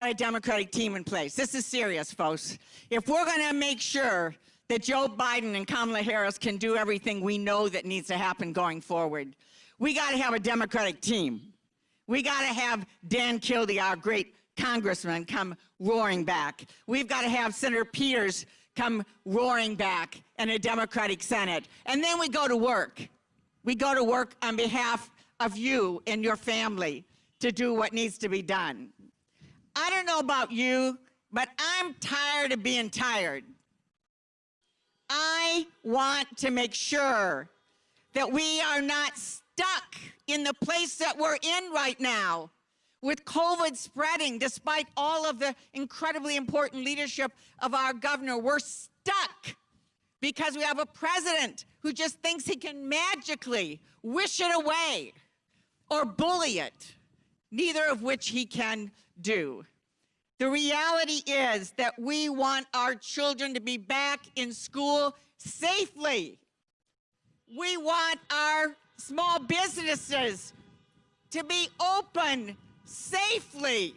a Democratic team in place. This is serious, folks. If we're going to make sure that Joe Biden and Kamala Harris can do everything we know that needs to happen going forward, we got to have a Democratic team. We got to have Dan Kildee, our great congressman, come roaring back. We've got to have Senator Peters come roaring back in a Democratic Senate. And then we go to work. We go to work on behalf of you and your family to do what needs to be done. I don't know about you, but I'm tired of being tired. I want to make sure that we are not stuck in the place that we're in right now with COVID spreading. Despite all of the incredibly important leadership of our governor, we're stuck because we have a president who just thinks he can magically wish it away or bully it, neither of which he can do. The reality is that we want our children to be back in school safely. We want our small businesses to be open safely.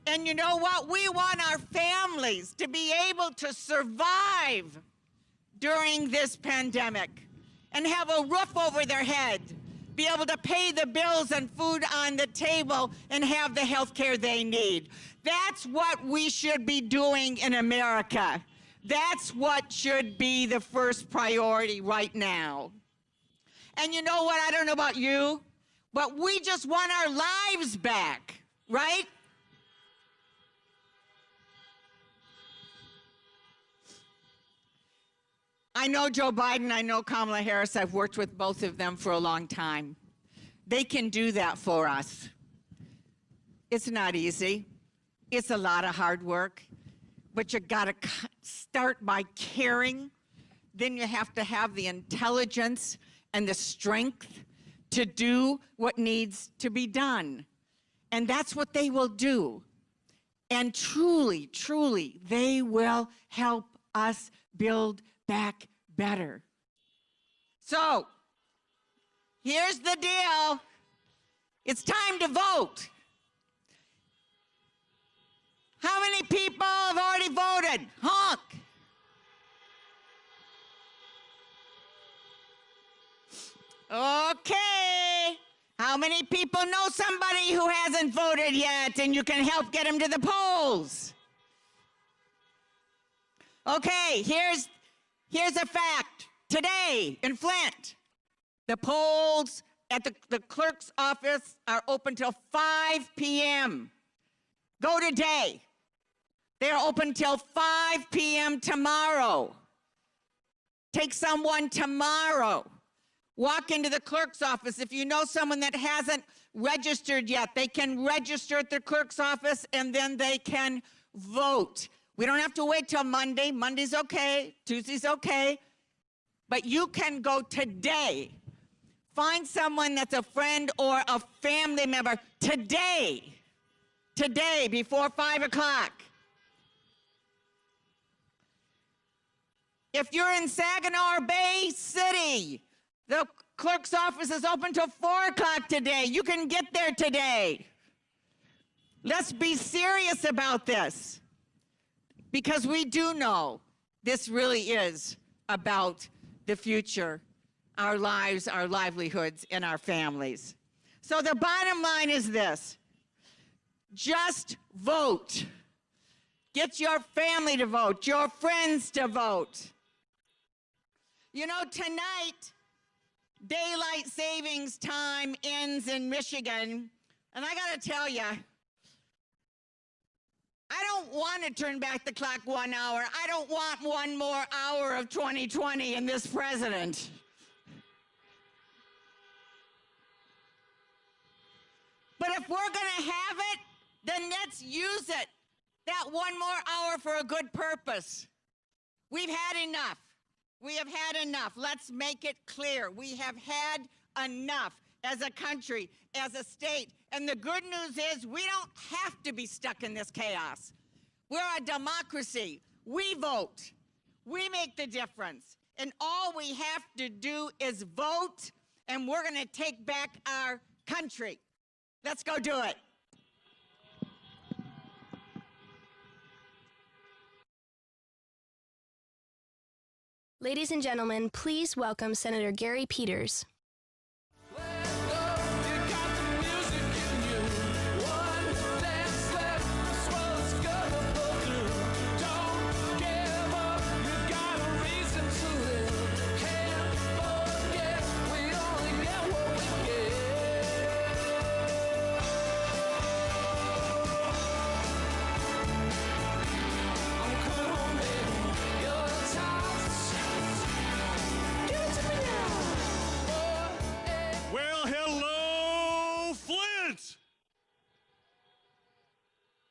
And you know what? We want our families to be able to survive during this pandemic and have a roof over their head, be able to pay the bills and food on the table and have the health care they need. That's what we should be doing in America. That's what should be the first priority right now. And you know what? I don't know about you, but we just want our lives back, right? I know Joe Biden, I know Kamala Harris. I've worked with both of them for a long time. They can do that for us. It's not easy. It's a lot of hard work, but you gotta start by caring. Then you have to have the intelligence and the strength to do what needs to be done. And that's what they will do. And truly, truly, they will help us build back better. So, here's the deal. It's time to vote. How many people have already voted? Honk. Okay. How many people know somebody who hasn't voted yet and you can help get them to the polls? Okay, here's a fact. Today in Flint, the polls at the clerk's office are open till 5 p.m. Go today. They're open till 5 p.m. tomorrow. Take someone tomorrow. Walk into the clerk's office. If you know someone that hasn't registered yet, they can register at the clerk's office and then they can vote. We don't have to wait till Monday. Monday's okay, Tuesday's okay. But you can go today. Find someone that's a friend or a family member today. Today, before 5 o'clock. If you're in Saginaw or Bay City, the clerk's office is open till 4 o'clock today. You can get there today. Let's be serious about this, because we do know this really is about the future, our lives, our livelihoods, and our families. So the bottom line is this: just vote. Get your family to vote, your friends to vote. You know, tonight, daylight savings time ends in Michigan, and I gotta tell you, I don't want to turn back the clock 1 hour. I don't want one more hour of 2020 in this president. But if we're gonna have it, then let's use it. That 1 more hour for a good purpose. We've had enough. We have had enough. Let's make it clear. We have had enough as a country, as a state. And the good news is we don't have to be stuck in this chaos. We're a democracy. We vote. We make the difference. And all we have to do is vote, and we're going to take back our country. Let's go do it. Ladies and gentlemen, please welcome Senator Gary Peters.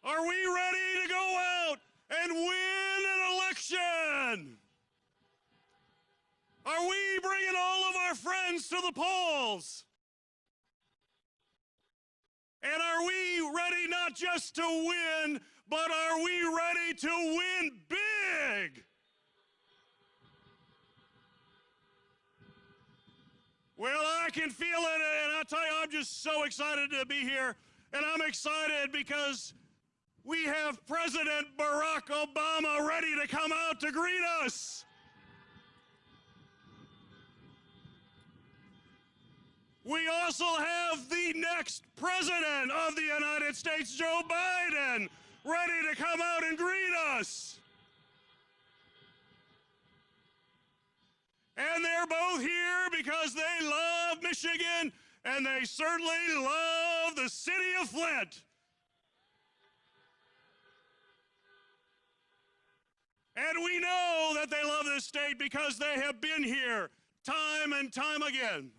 Are we ready to go out and win an election? Are we bringing all of our friends to the polls? And are we ready not just to win, but are we ready to win big? Well, I can feel it, and I tell you, I'm just so excited to be here. And I'm excited because we have President Barack Obama ready to come out to greet us. We also have the next president of the United States, Joe Biden, ready to come out and greet us. And they're both here because they love Michigan, and they certainly love the city of Flint. And we know that they love this state because they have been here time and time again.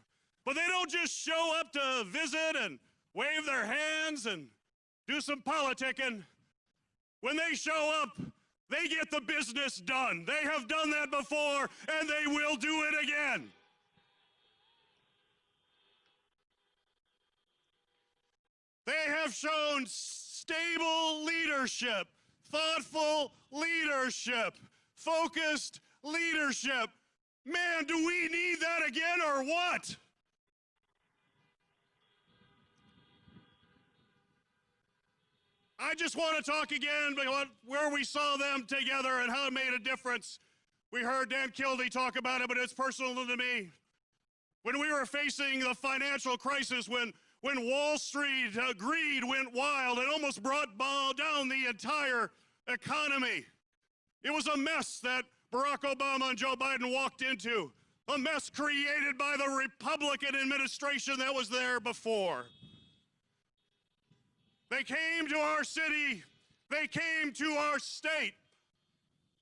But they don't just show up to visit and wave their hands and do some politicking. When they show up, they get the business done. They have done that before, and they will do it again. They have shown stable leadership, thoughtful leadership, focused leadership. Man, do we need that again or what? I just want to talk again about where we saw them together and how it made a difference. We heard Dan Kildee talk about it, but it's personal to me. When we were facing the financial crisis, when Wall Street greed went wild, it almost brought down the entire economy. It was a mess that Barack Obama and Joe Biden walked into, a mess created by the Republican administration that was there before. They came to our city, they came to our state,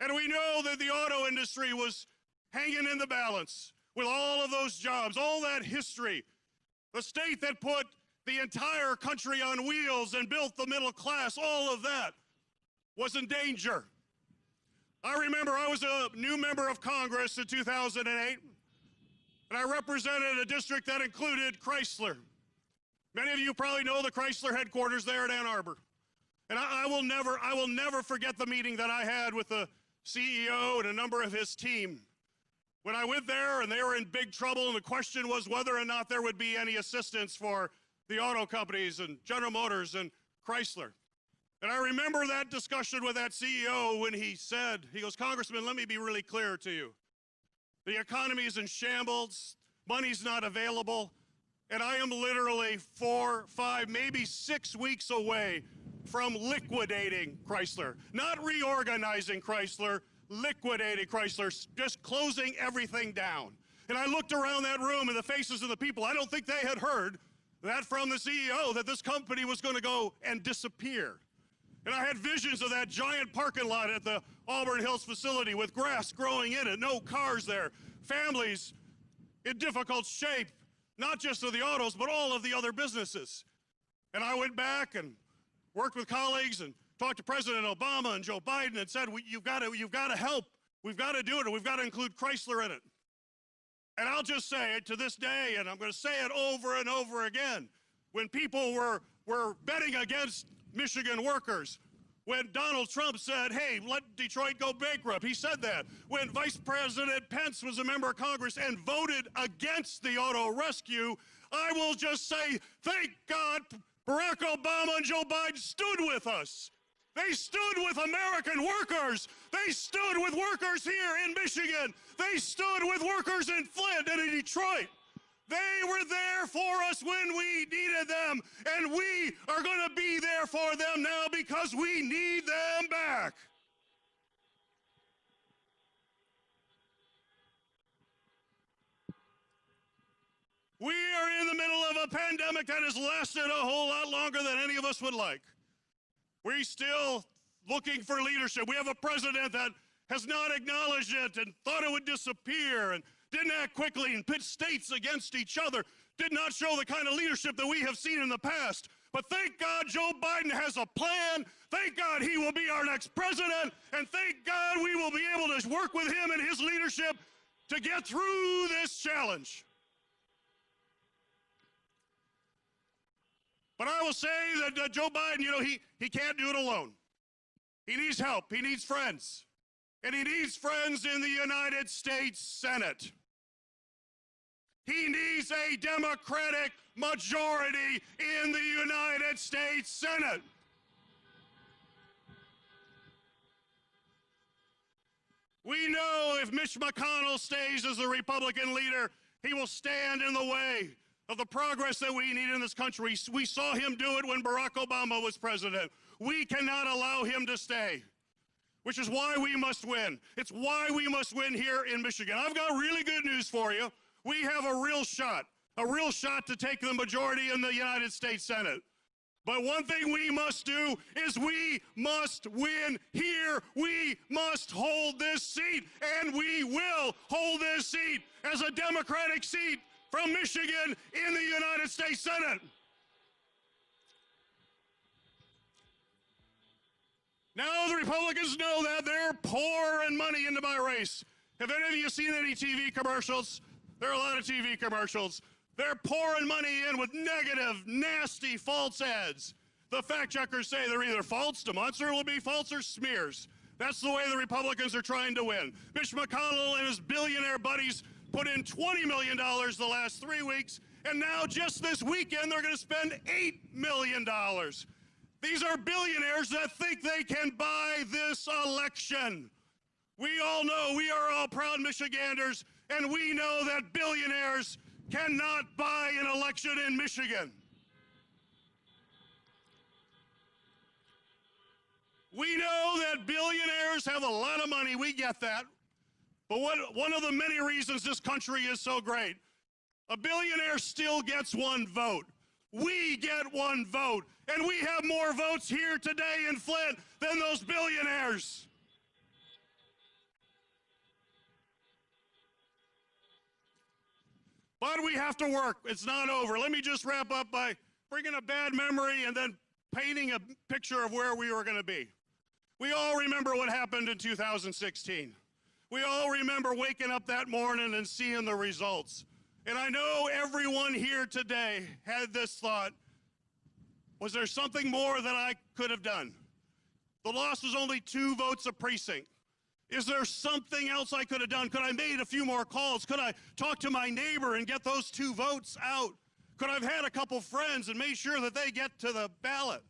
and we know that the auto industry was hanging in the balance with all of those jobs, all that history. The state that put the entire country on wheels and built the middle class, all of that was in danger. I remember I was a new member of Congress in 2008, and I represented a district that included Chrysler. Many of you probably know the Chrysler headquarters there at Ann Arbor. And I will never forget the meeting that I had with the CEO and a number of his team. When I went there and they were in big trouble, and the question was whether or not there would be any assistance for the auto companies and General Motors and Chrysler. And I remember that discussion with that CEO when he said, he goes, "Congressman, let me be really clear to you. The economy is in shambles, money's not available, and I am literally 4, 5, maybe 6 weeks away from liquidating Chrysler. Not reorganizing Chrysler, liquidating Chrysler, just closing everything down." And I looked around that room and the faces of the people, I don't think they had heard that from the CEO, that this company was going to go and disappear. And I had visions of that giant parking lot at the Auburn Hills facility with grass growing in it, no cars there, families in difficult shape, not just of the autos, but all of the other businesses. And I went back and worked with colleagues and talked to President Obama and Joe Biden and said, you've got to help. We've got to do it, and we've got to include Chrysler in it. And I'll just say it to this day, and I'm going to say it over and over again. When people were betting against Michigan workers, when Donald Trump said, "Hey, let Detroit go bankrupt," he said that. When Vice President Pence was a member of Congress and voted against the auto rescue, I will just say, thank God Barack Obama and Joe Biden stood with us They stood with American workers. They stood with workers here in Michigan. They stood with workers in Flint and in Detroit. They were there for us when we needed them, and we are going to be there for them now because we need them back. We are in the middle of a pandemic that has lasted a whole lot longer than any of us would like. We're still looking for leadership. We have a president that has not acknowledged it and thought it would disappear and didn't act quickly and pit states against each other, did not show the kind of leadership that we have seen in the past. But thank God Joe Biden has a plan. Thank God he will be our next president. And thank God we will be able to work with him and his leadership to get through this challenge. But I will say that Joe Biden, he can't do it alone. He needs help. He needs friends. And he needs friends in the United States Senate. He needs a Democratic majority in the United States Senate. We know if Mitch McConnell stays as the Republican leader, he will stand in the way of the progress that we need in this country. We saw him do it when Barack Obama was president. We cannot allow him to stay, which is why we must win. It's why we must win here in Michigan. I've got really good news for you. We have a real shot to take the majority in the United States Senate. But one thing we must do is we must win here. We must hold this seat, and we will hold this seat as a Democratic seat from Michigan in the United States Senate. Now the Republicans know that they're pouring money into my race. Have any of you seen any TV commercials? There are a lot of TV commercials. They're pouring money in with negative, nasty, false ads. The fact checkers say they're either false, demonstrably be false, or smears. That's the way the Republicans are trying to win. Mitch McConnell and his billionaire buddies put in $20 million the last 3 weeks, and now just this weekend they're going to spend $8 million. These are billionaires that think they can buy this election. We all know, we are all proud Michiganders, and we know that billionaires cannot buy an election in Michigan. We know that billionaires have a lot of money, we get that. But one of the many reasons this country is so great, a billionaire still gets one vote. We get one vote, and we have more votes here today in Flint than those billionaires. But we have to work. It's not over. Let me just wrap up by bringing a bad memory and then painting a picture of where we were going to be. We all remember what happened in 2016. We all remember waking up that morning and seeing the results. And I know everyone here today had this thought, was there something more that I could have done? The loss was only 2 votes a precinct. Is there something else I could have done? Could I have made a few more calls? Could I talk to my neighbor and get those 2 votes out? Could I have had a couple friends and made sure that they get to the ballot?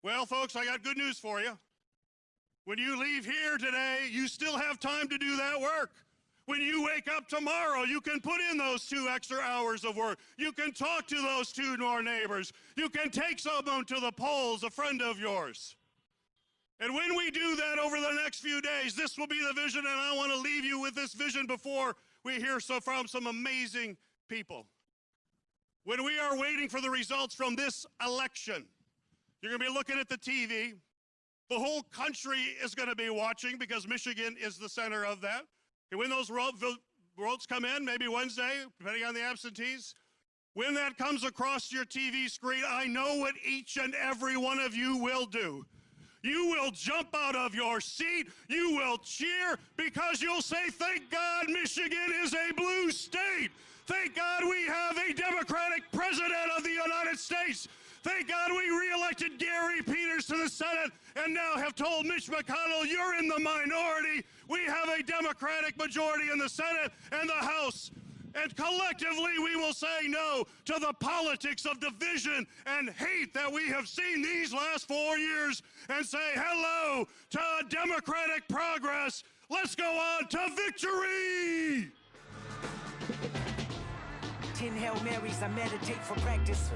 Well, folks, I got good news for you. When you leave here today, you still have time to do that work. When you wake up tomorrow, you can put in those 2 extra hours of work. You can talk to those 2 more neighbors. You can take someone to the polls, a friend of yours. And when we do that over the next few days, this will be the vision, and I want to leave you with this vision before we hear from some amazing people. When we are waiting for the results from this election, you're going to be looking at the TV. The whole country is going to be watching because Michigan is the center of that. And when those votes come in, maybe Wednesday, depending on the absentees, when that comes across your TV screen, I know what each and every one of you will do. You will jump out of your seat, you will cheer, because you'll say, thank God Michigan is a blue state. Thank God we have a Democratic president of the United States. Thank God we reelected Gary Peters to the Senate and now have told Mitch McConnell, you're in the minority. We have a Democratic majority in the Senate and the House. And collectively, we will say no to the politics of division and hate that we have seen these last 4 years and say hello to democratic progress. Let's go on to victory! 10 Hail Marys, I meditate for practice.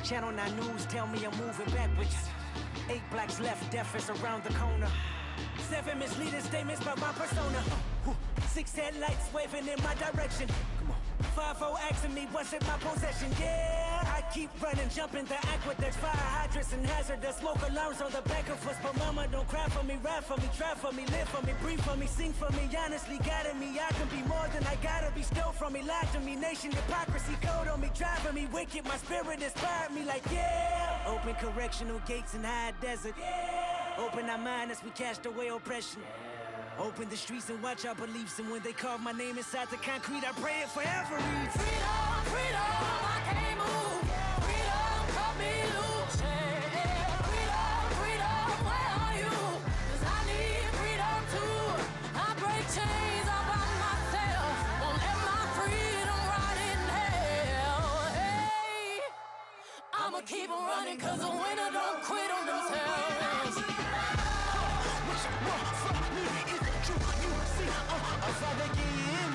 Channel 9 News tell me I'm moving backwards. 8 blacks left, death is around the corner. 7 misleading statements about my persona. 6 headlights waving in my direction. Come on. 5-0 asking me what's in my possession. Yeah, I keep running, jumping the aqueducts, fire hydrants and hazardous smoke alarms on the back of us. But mama, don't cry for me, ride for me, try for me, live for me, breathe for me, sing for me. Honestly, guiding me, I can be more than I gotta be. Stole from me, lied to me, nation hypocrisy, code on me, driving me wicked. My spirit inspired me like yeah. Open correctional gates in high desert. Yeah. Open our mind as we cast away oppression. Open the streets and watch our beliefs. And when they carve my name inside the concrete, I pray it forever reads. Freedom, freedom, I can't move. Freedom, cut me loose. Yeah. Freedom, freedom, where are you? 'Cause I need freedom too. I break chains all by myself. Won't let my freedom rot in hell. Hey, I'ma keep on running 'cause the winner don't quit on themselves. What you want from me? Is it true? You see, I'll fight again.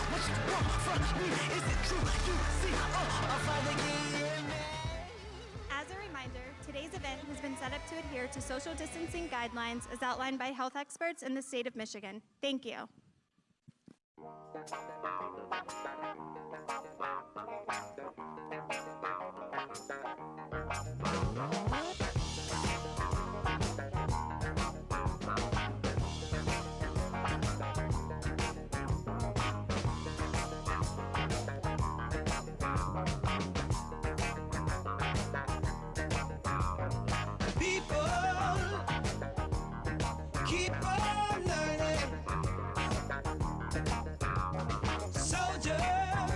What you want from me? Is it true? You see, I'll fight again. As a reminder, today's event has been set up to adhere to social distancing guidelines as outlined by health experts in the state of Michigan. Thank you. Keep on learning. Soldiers,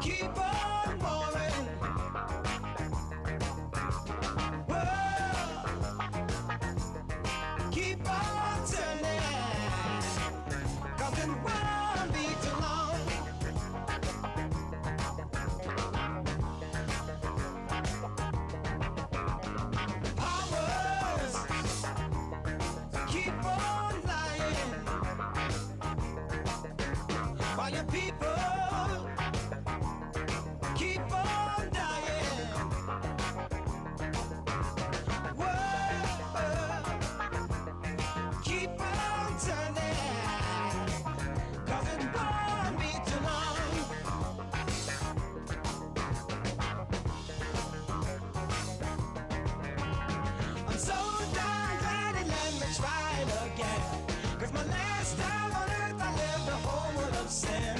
keep on moving. World, keep on turning. 'Cause it won't be too long. Powers, keep on lying, while your people keep on dying. World, keep on turning, 'cause it won't be too long. I'm so darn glad it let me try it again. 'Cause my last time on earth I lived a whole world of sin.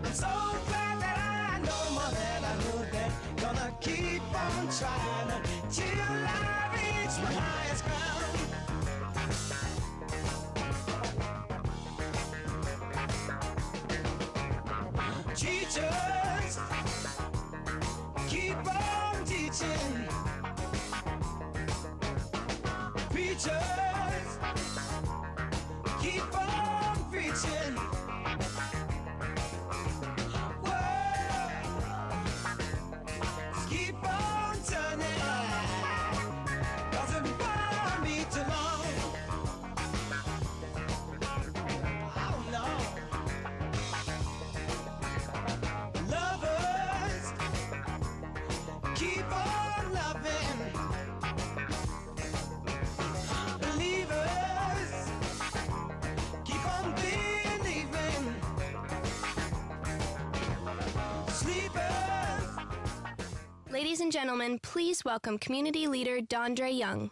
I'm so glad that I know more than I knew then. Gonna keep on trying till I reach my highest ground. Teachers, keep on teaching. Preachers, keep on preaching. World, keep on turning. 'Cause it won't be too long. Oh no. Lovers, keep on loving. Believers, keep on believing. Sleepers. Ladies and gentlemen, please welcome community leader Dondre Young.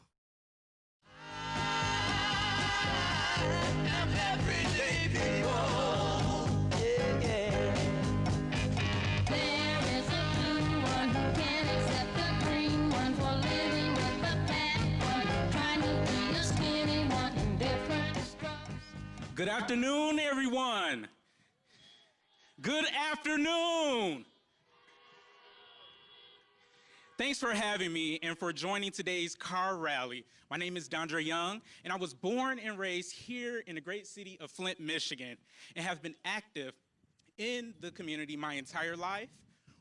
Everyday people. Yeah, yeah. There is a blue one who can't accept the green one for living with the fat one, trying to be a skinny one in different strokes. Good afternoon, everyone. Good afternoon. Thanks for having me and for joining today's car rally. My name is Dondra Young, and I was born and raised here in the great city of Flint, Michigan, and have been active in the community my entire life,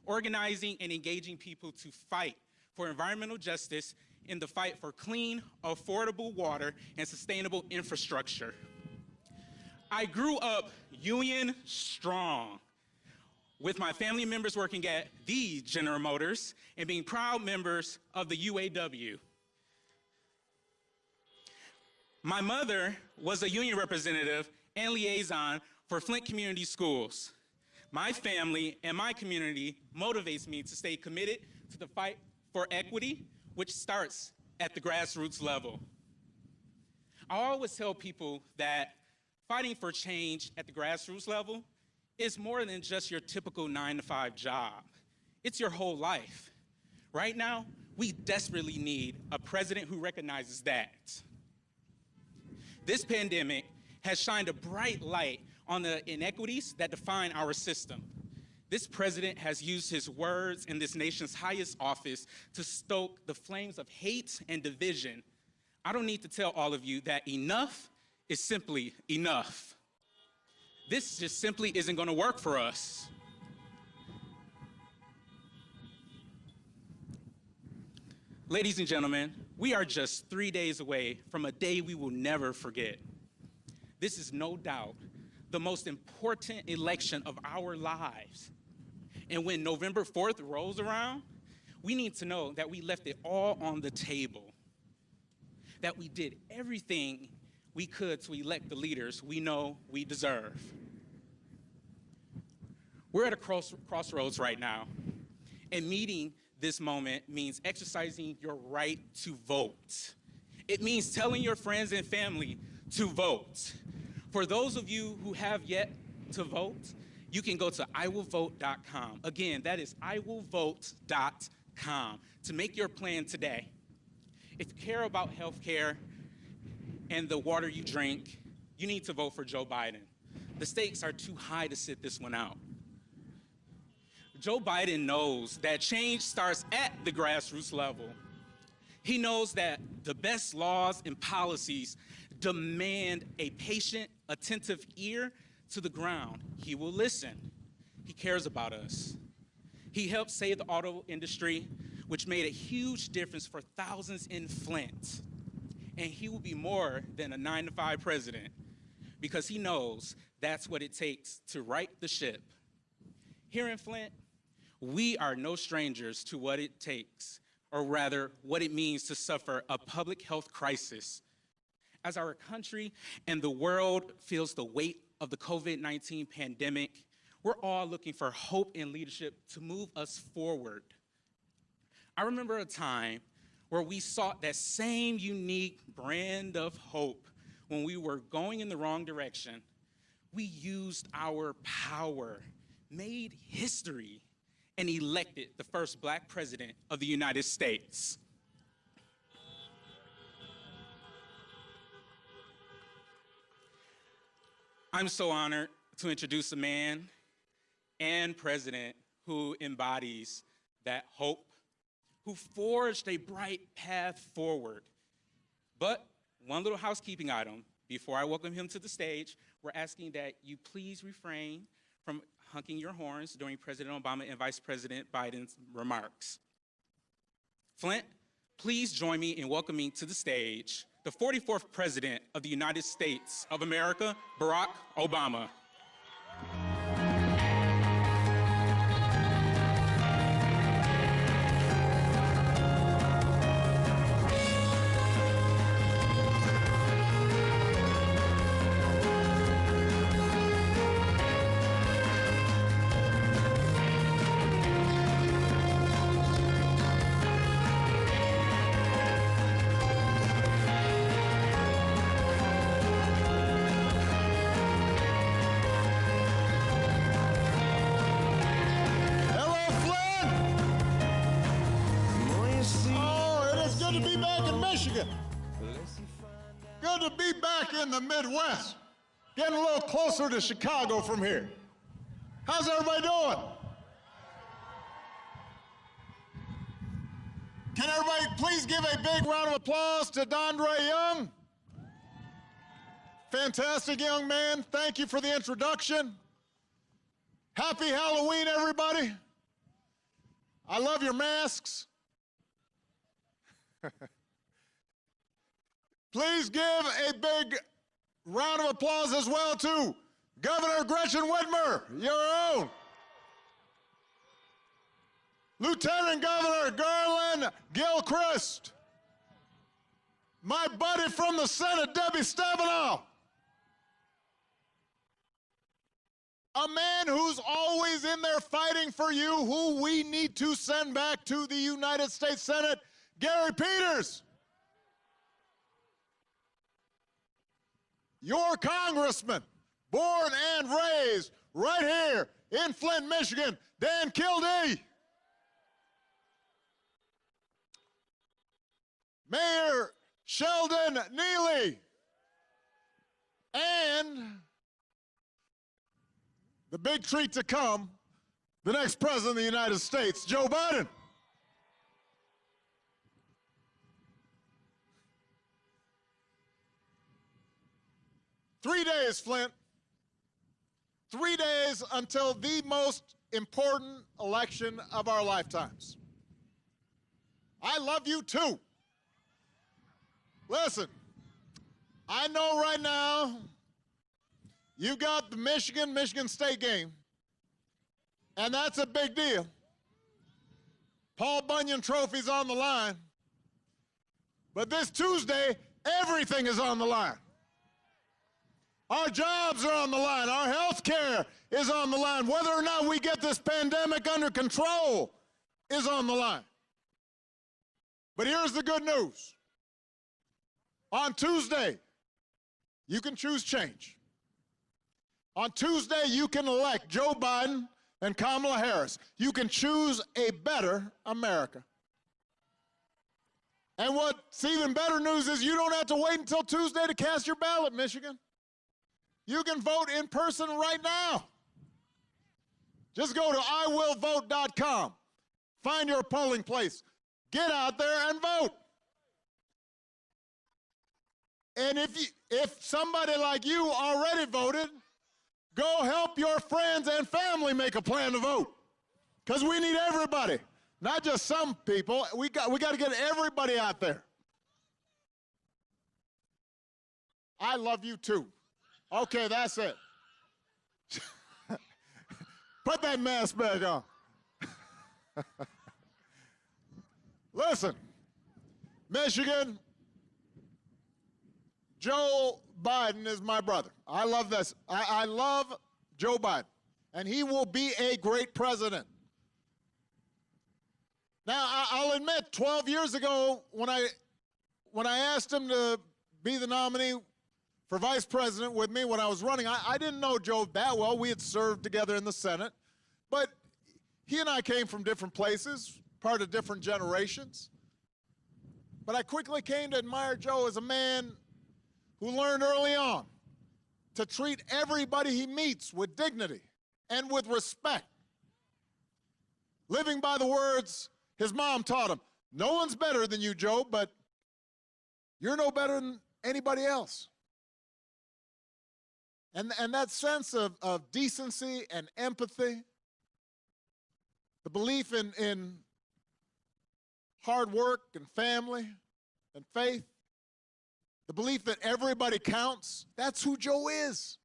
organizing and engaging people to fight for environmental justice in the fight for clean, affordable water and sustainable infrastructure. I grew up union strong, with my family members working at the General Motors and being proud members of the UAW. My mother was a union representative and liaison for Flint Community Schools. My family and my community motivates me to stay committed to the fight for equity, which starts at the grassroots level. I always tell people that fighting for change at the grassroots level is more than just your typical 9-to-5 job. It's your whole life. Right now, we desperately need a president who recognizes that. This pandemic has shined a bright light on the inequities that define our system. This president has used his words in this nation's highest office to stoke the flames of hate and division. I don't need to tell all of you that enough is simply enough. This just simply isn't going to work for us. Ladies and gentlemen, we are just 3 days away from a day we will never forget. This is no doubt the most important election of our lives. And when November 4th rolls around, we need to know that we left it all on the table, that we did everything we could to elect the leaders we know we deserve. We're at a crossroads right now, and meeting this moment means exercising your right to vote. It means telling your friends and family to vote. For those of you who have yet to vote, you can go to iwillvote.com. Again, that is iwillvote.com to make your plan today. If you care about health care and the water you drink, you need to vote for Joe Biden. The stakes are too high to sit this one out. Joe Biden knows that change starts at the grassroots level. He knows that the best laws and policies demand a patient, attentive ear to the ground. He will listen. He cares about us. He helped save the auto industry, which made a huge difference for thousands in Flint. And he will be more than a 9-to-5 president, because he knows that's what it takes to right the ship. Here in Flint, we are no strangers to what it takes, or rather, what it means to suffer a public health crisis. As our country and the world feels the weight of the COVID-19 pandemic, we're all looking for hope and leadership to move us forward. I remember a time where we sought that same unique brand of hope when we were going in the wrong direction. We used our power, made history, and elected the first Black president of the United States. I'm so honored to introduce a man and president who embodies that hope, who forged a bright path forward. But one little housekeeping item before I welcome him to the stage: we're asking that you please refrain from honking your horns during President Obama and Vice President Biden's remarks. Flint, please join me in welcoming to the stage the 44th President of the United States of America, Barack Obama. Good to be back in the Midwest, getting a little closer to Chicago from here. How's everybody doing? Can everybody please give a big round of applause to Dondre Young? Fantastic young man. Thank you for the introduction. Happy Halloween, everybody. I love your masks. Please give a big round of applause as well to Governor Gretchen Whitmer, your own. Lieutenant Governor Garland Gilchrist. My buddy from the Senate, Debbie Stabenow. A man who's always in there fighting for you, who we need to send back to the United States Senate, Gary Peters. Your congressman, born and raised right here in Flint, Michigan, Dan Kildee. Mayor Sheldon Neely. And the big treat to come, the next president of the United States, Joe Biden. Three days, Flint. 3 days until the most important election of our lifetimes. I love you too. Listen, I know right now you got the Michigan State game, and that's a big deal. Paul Bunyan Trophy's on the line. But this Tuesday, everything is on the line. Our jobs are on the line. Our health care is on the line. Whether or not we get this pandemic under control is on the line. But here's the good news. On Tuesday, you can choose change. On Tuesday, you can elect Joe Biden and Kamala Harris. You can choose a better America. And what's even better news is you don't have to wait until Tuesday to cast your ballot, Michigan. You can vote in person right now. Just go to iwillvote.com. Find your polling place. Get out there and vote. And if somebody like you already voted, go help your friends and family make a plan to vote. Because we need everybody, not just some people. We got to get everybody out there. I love you too. Okay, that's it. Put that mask back on. Listen, Michigan, Joe Biden is my brother. I love this. I love Joe Biden, and he will be a great president. Now, I'll admit, 12 years ago, when I asked him to be the nominee for vice president with me when I was running, I didn't know Joe that well. We had served together in the Senate, but he and I came from different places, part of different generations. But I quickly came to admire Joe as a man who learned early on to treat everybody he meets with dignity and with respect. Living by the words his mom taught him, no one's better than you, Joe, but you're no better than anybody else. And that sense of decency and empathy, the belief in hard work and family and faith, the belief that everybody counts, that's who Joe is.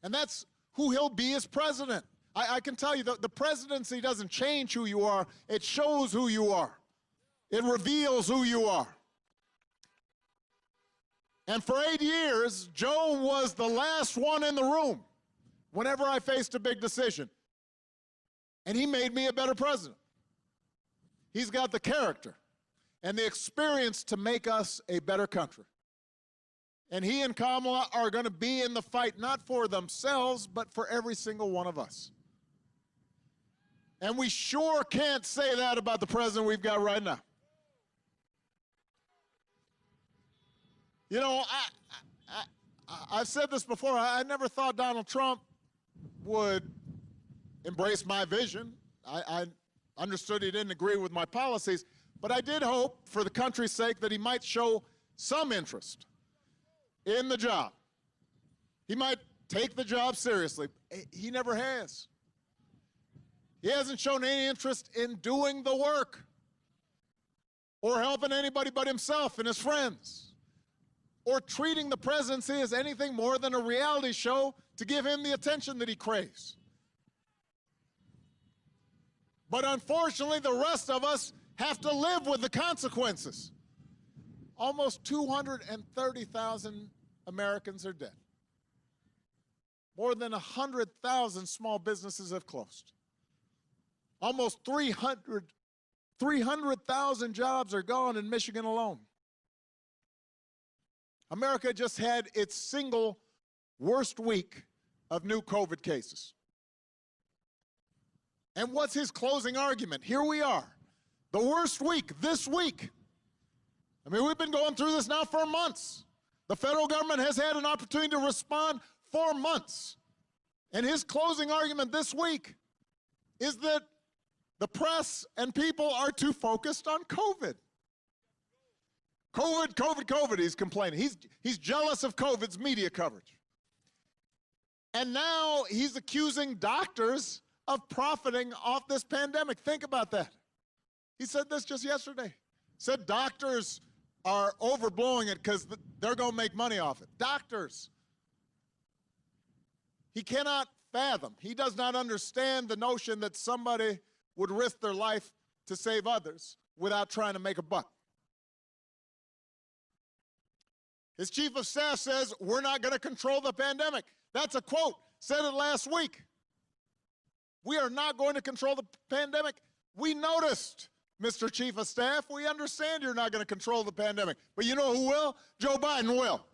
And that's who he'll be as president. I can tell you, the presidency doesn't change who you are, it shows who you are. It reveals who you are. And for 8 years, Joe was the last one in the room whenever I faced a big decision. And he made me a better president. He's got the character and the experience to make us a better country. And he and Kamala are going to be in the fight not for themselves, but for every single one of us. And we sure can't say that about the president we've got right now. You know, I've said this before. I never thought Donald Trump would embrace my vision. I understood he didn't agree with my policies, but I did hope, for the country's sake, that he might show some interest in the job. He might take the job seriously. He never has. He hasn't shown any interest in doing the work or helping anybody but himself and his friends, or treating the presidency as anything more than a reality show to give him the attention that he craves. But unfortunately, the rest of us have to live with the consequences. Almost 230,000 Americans are dead. More than 100,000 small businesses have closed. Almost 300,000 jobs are gone in Michigan alone. America just had its single worst week of new COVID cases. And what's his closing argument? Here we are, the worst week, this week. I mean, we've been going through this now for months. The federal government has had an opportunity to respond for months. And his closing argument this week is that the press and people are too focused on COVID. COVID, COVID, COVID, he's complaining. He's jealous of COVID's media coverage. And now he's accusing doctors of profiting off this pandemic. Think about that. He said this just yesterday. Said doctors are overblowing it because they're going to make money off it. Doctors. He cannot fathom. He does not understand the notion that somebody would risk their life to save others without trying to make a buck. His chief of staff says, we're not going to control the pandemic. That's a quote. Said it last week. We are not going to control the pandemic. We noticed, Mr. Chief of Staff. We understand you're not going to control the pandemic. But you know who will? Joe Biden will.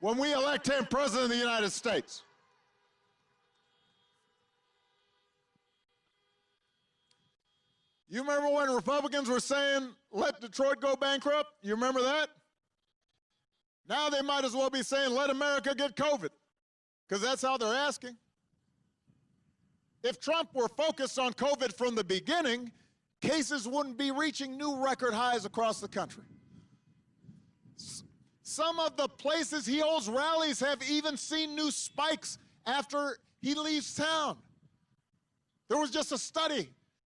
When we elect him President of the United States. You remember when Republicans were saying, let Detroit go bankrupt? You remember that? Now they might as well be saying, let America get COVID, because that's how they're asking. If Trump were focused on COVID from the beginning, cases wouldn't be reaching new record highs across the country. Some of the places he holds rallies have even seen new spikes after he leaves town. There was just a study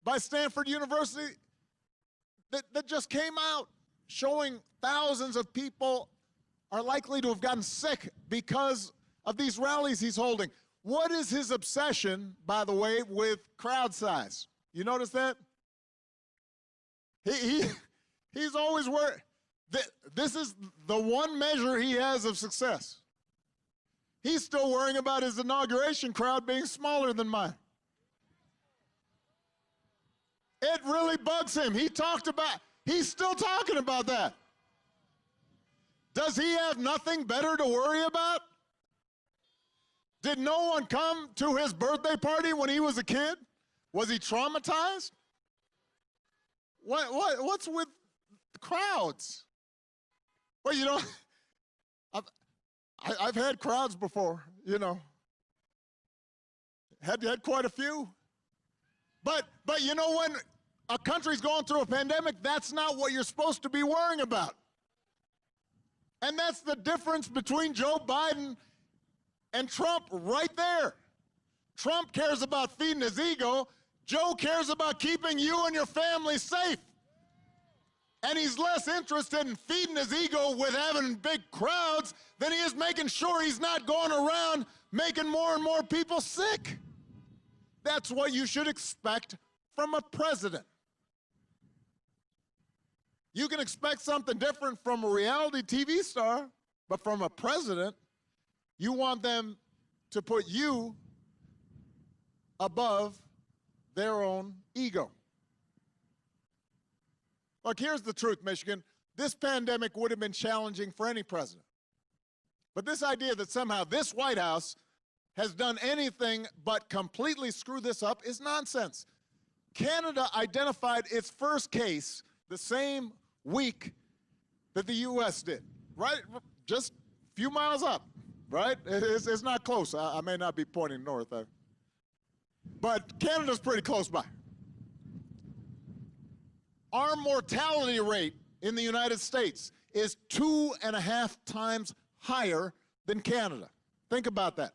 by Stanford University that just came out showing thousands of people are likely to have gotten sick because of these rallies he's holding. What is his obsession, by the way, with crowd size? You notice that? He's always worried. This is the one measure he has of success. He's still worrying about his inauguration crowd being smaller than mine. It really bugs him. He's still talking about that. Does he have nothing better to worry about? Did no one come to his birthday party when he was a kid? Was he traumatized? What's with crowds? Well, you know, I've had crowds before, you know. Had quite a few. But you know, when a country's going through a pandemic, that's not what you're supposed to be worrying about. And that's the difference between Joe Biden and Trump right there. Trump cares about feeding his ego. Joe cares about keeping you and your family safe. And he's less interested in feeding his ego with having big crowds than he is making sure he's not going around making more and more people sick. That's what you should expect from a president. You can expect something different from a reality TV star, but from a president, you want them to put you above their own ego. Look, here's the truth, Michigan. This pandemic would have been challenging for any president. But this idea that somehow this White House has done anything but completely screw this up is nonsense. Canada identified its first case the same week that the U.S. did, right? Just a few miles up, right? It's not close. I may not be pointing north, but Canada's pretty close by. Our mortality rate in the United States is 2.5 times higher than Canada. Think about that.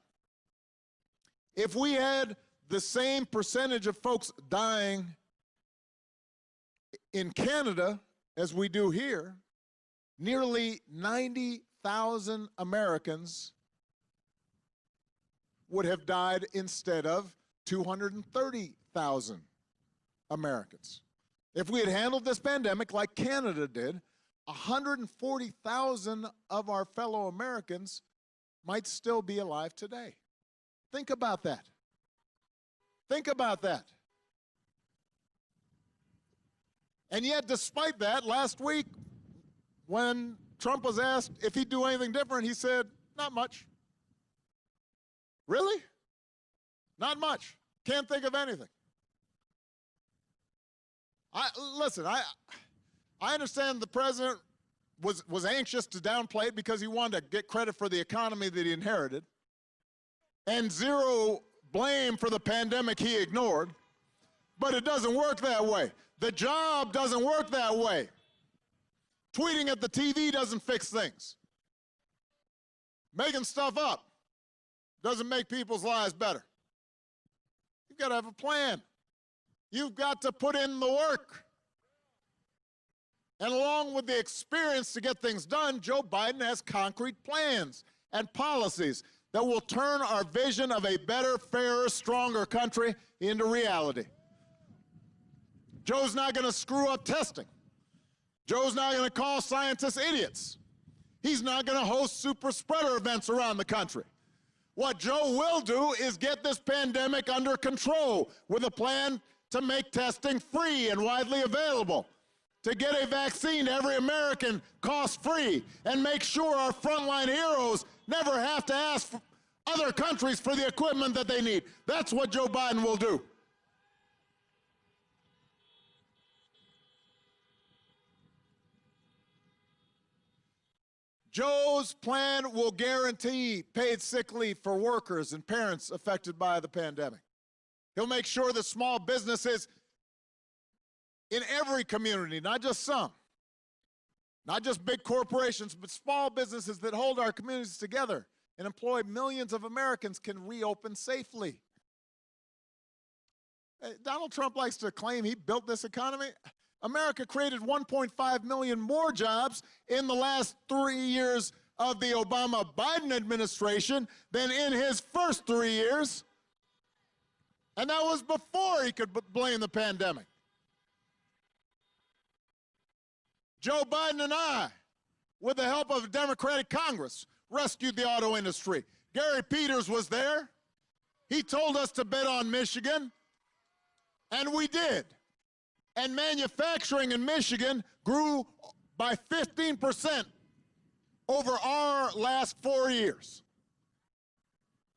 If we had the same percentage of folks dying in Canada as we do here, nearly 90,000 Americans would have died instead of 230,000 Americans. If we had handled this pandemic like Canada did, 140,000 of our fellow Americans might still be alive today. Think about that. Think about that. And yet, despite that, last week, when Trump was asked if he'd do anything different, he said, not much. Really? Not much. Can't think of anything. Listen, I understand the president was anxious to downplay it because he wanted to get credit for the economy that he inherited, and zero blame for the pandemic he ignored, but it doesn't work that way. The job doesn't work that way. Tweeting at the TV doesn't fix things. Making stuff up doesn't make people's lives better. You've got to have a plan. You've got to put in the work. And along with the experience to get things done, Joe Biden has concrete plans and policies that will turn our vision of a better, fairer, stronger country into reality. Joe's not going to screw up testing. Joe's not going to call scientists idiots. He's not going to host super spreader events around the country. What Joe will do is get this pandemic under control with a plan to make testing free and widely available, to get a vaccine to every American cost-free, and make sure our frontline heroes never have to ask other countries for the equipment that they need. That's what Joe Biden will do. Joe's plan will guarantee paid sick leave for workers and parents affected by the pandemic. He'll make sure that small businesses in every community, not just some, not just big corporations, but small businesses that hold our communities together and employ millions of Americans, can reopen safely. Donald Trump likes to claim he built this economy. America created 1.5 million more jobs in the last 3 years of the Obama-Biden administration than in his first 3 years. And that was before he could blame the pandemic. Joe Biden and I, with the help of a Democratic Congress, rescued the auto industry. Gary Peters was there. He told us to bet on Michigan, and we did. And manufacturing in Michigan grew by 15% over our last 4 years.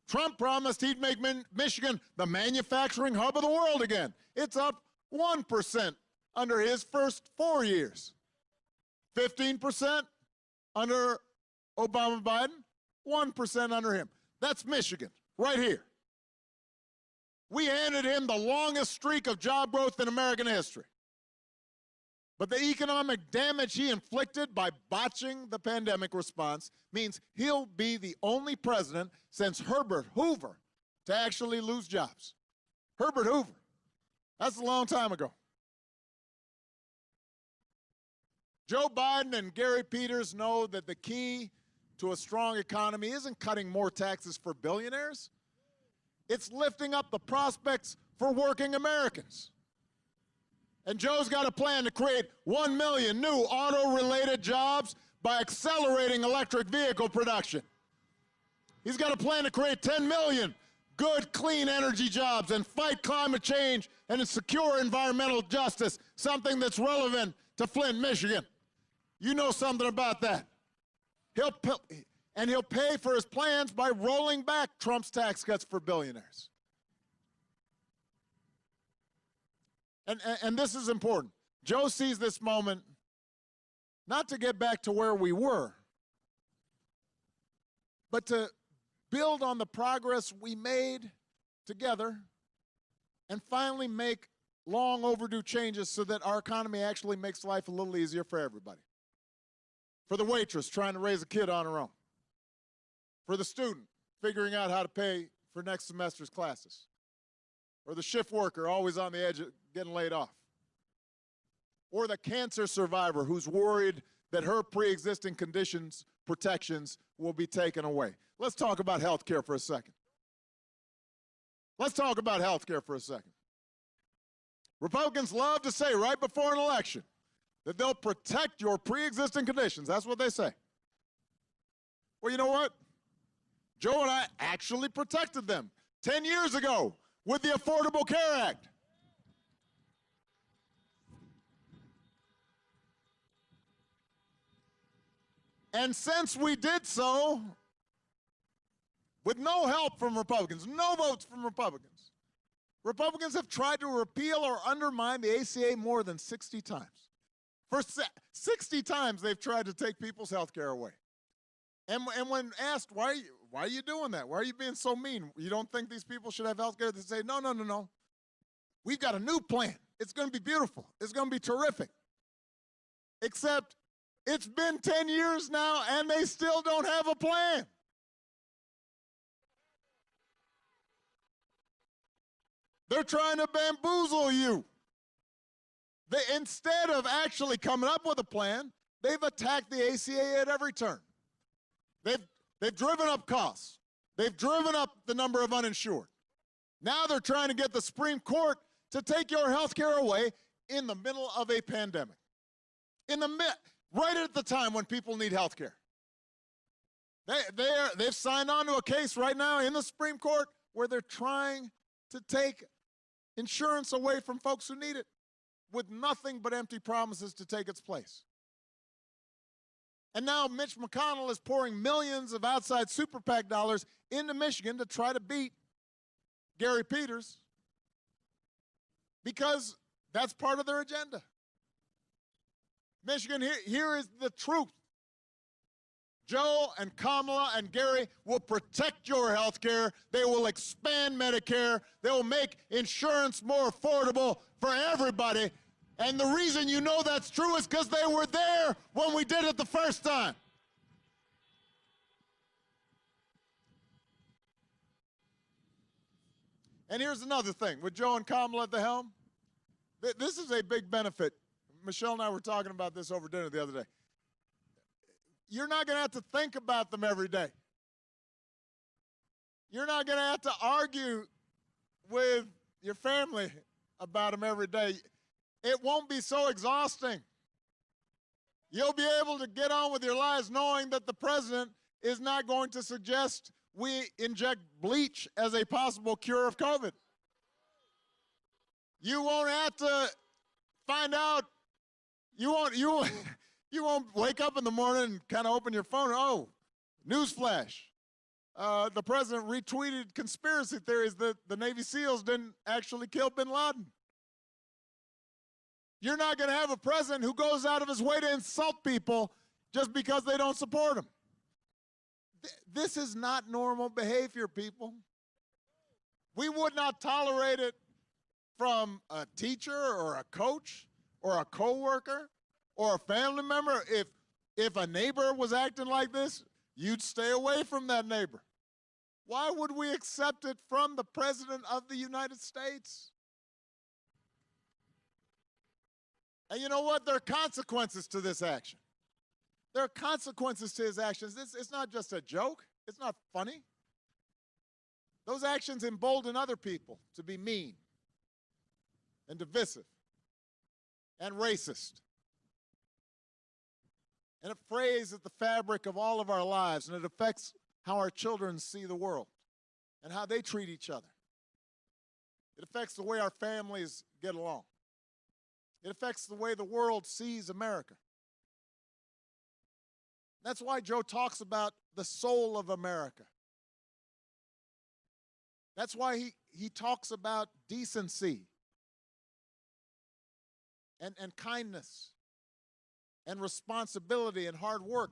Trump promised he'd make Michigan the manufacturing hub of the world again. It's up 1% under his first 4 years. 15% under Obama-Biden, 1% under him. That's Michigan, right here. We handed him the longest streak of job growth in American history. But the economic damage he inflicted by botching the pandemic response means he'll be the only president since Herbert Hoover to actually lose jobs. Herbert Hoover. That's a long time ago. Joe Biden and Gary Peters know that the key to a strong economy isn't cutting more taxes for billionaires. It's lifting up the prospects for working Americans. And Joe's got a plan to create 1 million new auto-related jobs by accelerating electric vehicle production. He's got a plan to create 10 million good, clean energy jobs and fight climate change and secure environmental justice, something that's relevant to Flint, Michigan. You know something about that. He'll pay for his plans by rolling back Trump's tax cuts for billionaires. And this is important. Joe sees this moment not to get back to where we were, but to build on the progress we made together and finally make long overdue changes so that our economy actually makes life a little easier for everybody. For the waitress trying to raise a kid on her own. For the student figuring out how to pay for next semester's classes. Or the shift worker always on the edge of getting laid off. Or the cancer survivor who's worried that her pre-existing conditions, protections will be taken away. Let's talk about health care for a second. Let's talk about health care for a second. Republicans love to say right before an election that they'll protect your pre-existing conditions. That's what they say. Well, you know what? Joe and I actually protected them 10 years ago with the Affordable Care Act. And since we did so, with no help from Republicans, no votes from Republicans, Republicans have tried to repeal or undermine the ACA more than 60 times. For 60 times, they've tried to take people's health care away. And when asked, why are you doing that? Why are you being so mean? You don't think these people should have health care? They say, no. We've got a new plan. It's going to be beautiful. It's going to be terrific. Except it's been 10 years now, and they still don't have a plan. They're trying to bamboozle you. Instead of actually coming up with a plan, they've attacked the ACA at every turn. They've driven up costs. They've driven up the number of uninsured. Now they're trying to get the Supreme Court to take your health care away in the middle of a pandemic. Right at the time when people need health care. They've signed on to a case right now in the Supreme Court where they're trying to take insurance away from folks who need it with nothing but empty promises to take its place. And now Mitch McConnell is pouring millions of outside super PAC dollars into Michigan to try to beat Gary Peters because that's part of their agenda. Michigan, here is the truth. Joe and Kamala and Gary will protect your health care. They will expand Medicare. They will make insurance more affordable for everybody. And the reason you know that's true is because they were there when we did it the first time. And here's another thing. With Joe and Kamala at the helm, this is a big benefit. Michelle and I were talking about this over dinner the other day. You're not going to have to think about them every day. You're not going to have to argue with your family about them every day. It won't be so exhausting. You'll be able to get on with your lives knowing that the president is not going to suggest we inject bleach as a possible cure of COVID. You won't have to find out. You won't wake up in the morning and kind of open your phone. Oh, newsflash. The president retweeted conspiracy theories that the Navy SEALs didn't actually kill bin Laden. You're not going to have a president who goes out of his way to insult people just because they don't support him. This is not normal behavior, people. We would not tolerate it from a teacher or a coach or a coworker or a family member. If a neighbor was acting like this, you'd stay away from that neighbor. Why would we accept it from the President of the United States? And you know what? There are consequences to this action. There are consequences to his actions. It's not just a joke. It's not funny. Those actions embolden other people to be mean and divisive and racist. And it frays at the fabric of all of our lives, and it affects how our children see the world and how they treat each other. It affects the way our families get along. It affects the way the world sees America. That's why Joe talks about the soul of America. That's why he talks about decency and kindness and responsibility and hard work.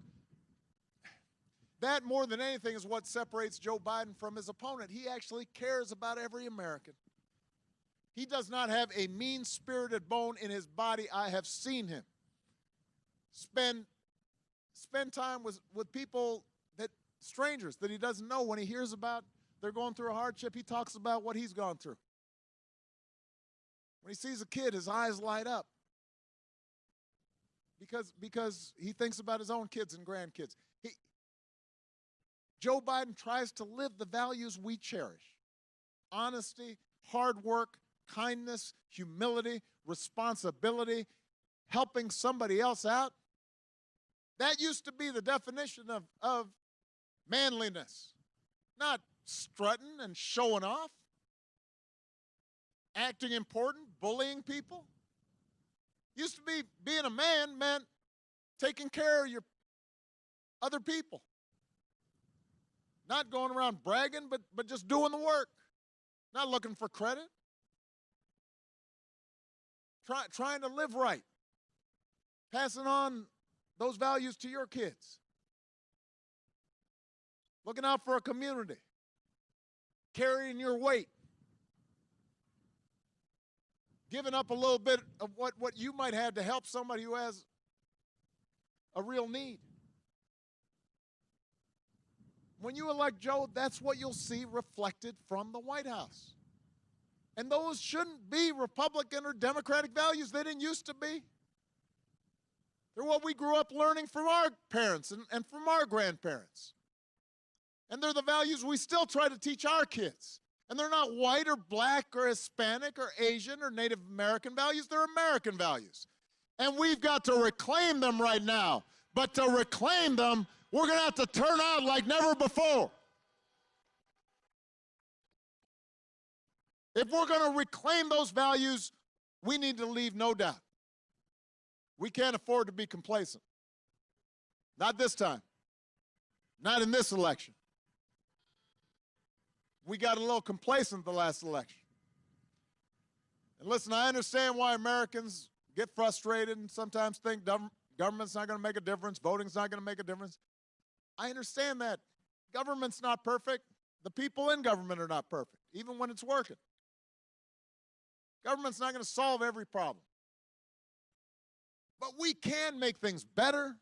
That, more than anything, is what separates Joe Biden from his opponent. He actually cares about every American. He does not have a mean-spirited bone in his body. I have seen him spend time with people, strangers that he doesn't know. When he hears about they're going through a hardship, he talks about what he's gone through. When he sees a kid, his eyes light up because he thinks about his own kids and grandkids. Joe Biden tries to live the values we cherish: honesty, hard work, kindness, humility, responsibility, helping somebody else out. That used to be the definition of manliness, not strutting and showing off, acting important, bullying people. Used to be being a man meant taking care of your other people, not going around bragging, but just doing the work, not looking for credit, trying to live right, passing on those values to your kids, looking out for a community, carrying your weight, giving up a little bit of what you might have to help somebody who has a real need. When you elect Joe, that's what you'll see reflected from the White House. And those shouldn't be Republican or Democratic values. They didn't used to be. They're what we grew up learning from our parents and from our grandparents. And they're the values we still try to teach our kids. And they're not white or black or Hispanic or Asian or Native American values. They're American values. And we've got to reclaim them right now. But to reclaim them, we're going to have to turn out like never before. If we're going to reclaim those values, we need to leave no doubt. We can't afford to be complacent. Not this time. Not in this election. We got a little complacent the last election. And listen, I understand why Americans get frustrated and sometimes think government's not going to make a difference, voting's not going to make a difference. I understand that. Government's not perfect. The people in government are not perfect, even when it's working. Government's not going to solve every problem. But we can make things better.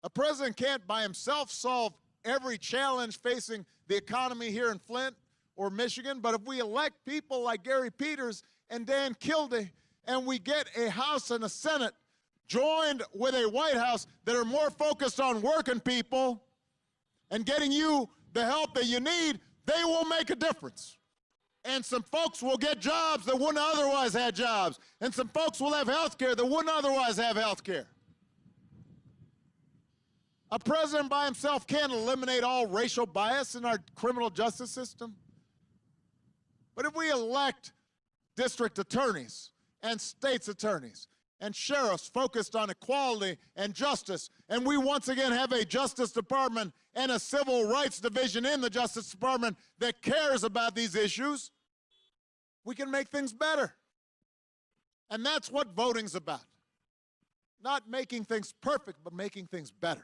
A president can't by himself solve every challenge facing the economy here in Flint or Michigan, but if we elect people like Gary Peters and Dan Kildee, and we get a House and a Senate joined with a White House that are more focused on working people and getting you the help that you need, they will make a difference. And some folks will get jobs that wouldn't otherwise have jobs. And some folks will have health care that wouldn't otherwise have health care. A president by himself can't eliminate all racial bias in our criminal justice system. But if we elect district attorneys and state's attorneys and sheriffs focused on equality and justice, and we once again have a Justice Department and a Civil Rights Division in the Justice Department that cares about these issues, we can make things better. And that's what voting's about. Not making things perfect, but making things better.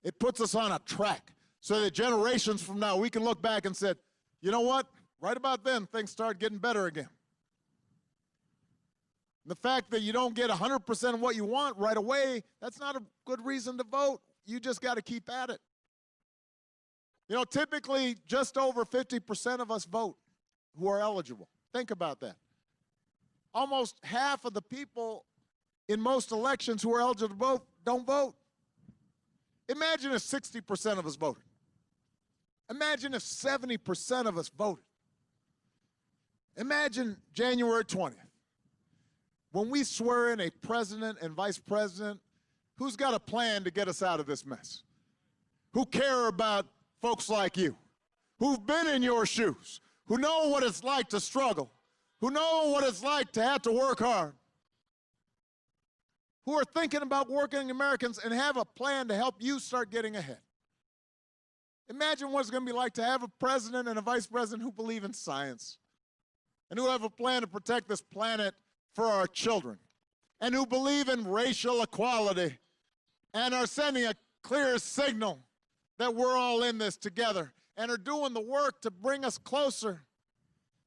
It puts us on a track so that generations from now we can look back and say, you know what? Right about then, things start getting better again. The fact that you don't get 100% of what you want right away, that's not a good reason to vote. You just got to keep at it. You know, typically just over 50% of us vote who are eligible. Think about that. Almost half of the people in most elections who are eligible to vote don't vote. Imagine if 60% of us voted. Imagine if 70% of us voted. Imagine January 20th, when we swear in a president and vice president who's got a plan to get us out of this mess, who care about folks like you, who've been in your shoes, who know what it's like to struggle, who know what it's like to have to work hard, who are thinking about working Americans and have a plan to help you start getting ahead. Imagine what it's going to be like to have a president and a vice president who believe in science and who have a plan to protect this planet for our children and who believe in racial equality and are sending a clear signal that we're all in this together and are doing the work to bring us closer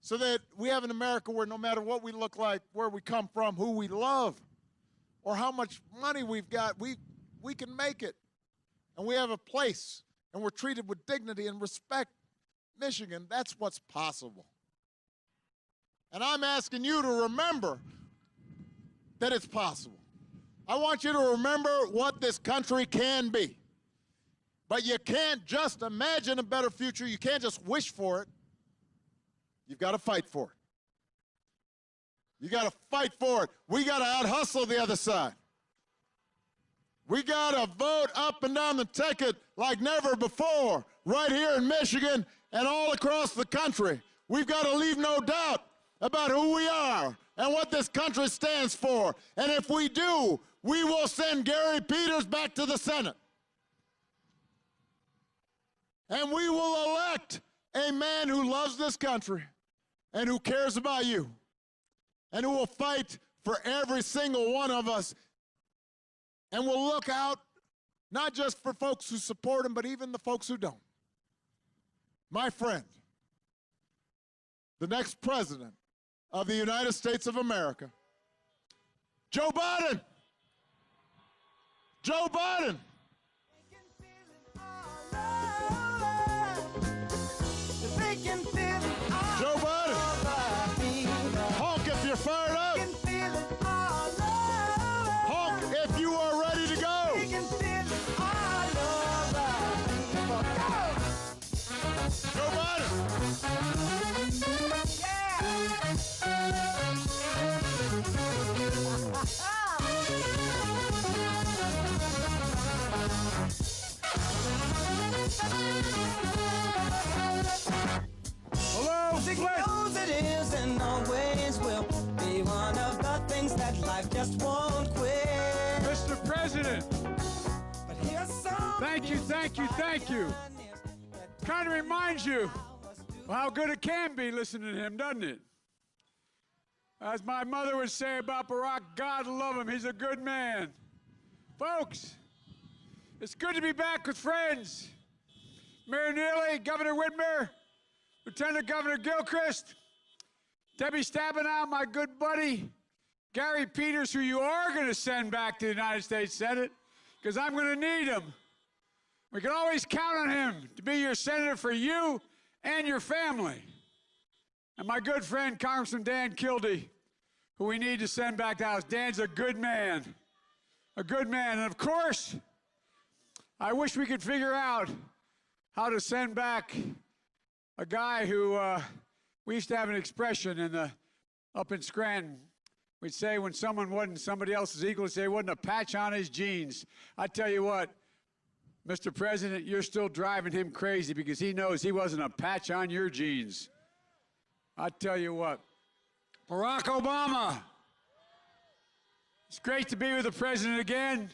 so that we have an America where no matter what we look like, where we come from, who we love, or how much money we've got, we can make it. And we have a place, and we're treated with dignity and respect. Michigan, that's what's possible. And I'm asking you to remember that it's possible. I want you to remember what this country can be. But you can't just imagine a better future. You can't just wish for it. You've got to fight for it. You got to fight for it. We got to out-hustle the other side. We got to vote up and down the ticket like never before, right here in Michigan and all across the country. We've got to leave no doubt about who we are and what this country stands for. And if we do, we will send Gary Peters back to the Senate. And we will elect a man who loves this country and who cares about you and who will fight for every single one of us and will look out not just for folks who support him, but even the folks who don't. My friend, the next president of the United States of America, Joe Biden. Joe Biden. Joe Biden. Honk if you're fired up. Honk if you are ready to go. Joe Biden. Hello, Flint. Knows it is and always will be one of the things that life just won't quit. Mr. President, But here's some thank you, thank you, thank you. Kind of reminds you of how good it can be listening to him, doesn't it? As my mother would say about Barack, God love him, he's a good man. Folks, it's good to be back with friends. Mayor Neely, Governor Whitmer, Lieutenant Governor Gilchrist, Debbie Stabenow, my good buddy, Gary Peters, who you are going to send back to the United States Senate, because I'm going to need him. We can always count on him to be your senator for you and your family. And my good friend, Congressman Dan Kildee, who we need to send back to the House. Dan's a good man, a good man. And of course, I wish we could figure out how to send back a guy who, we used to have an expression up in Scranton. We'd say when someone wasn't somebody else's equal, we'd say he wasn't a patch on his jeans. I tell you what, Mr. President, you're still driving him crazy because he knows he wasn't a patch on your jeans. I tell you what, Barack Obama, it's great to be with the president again.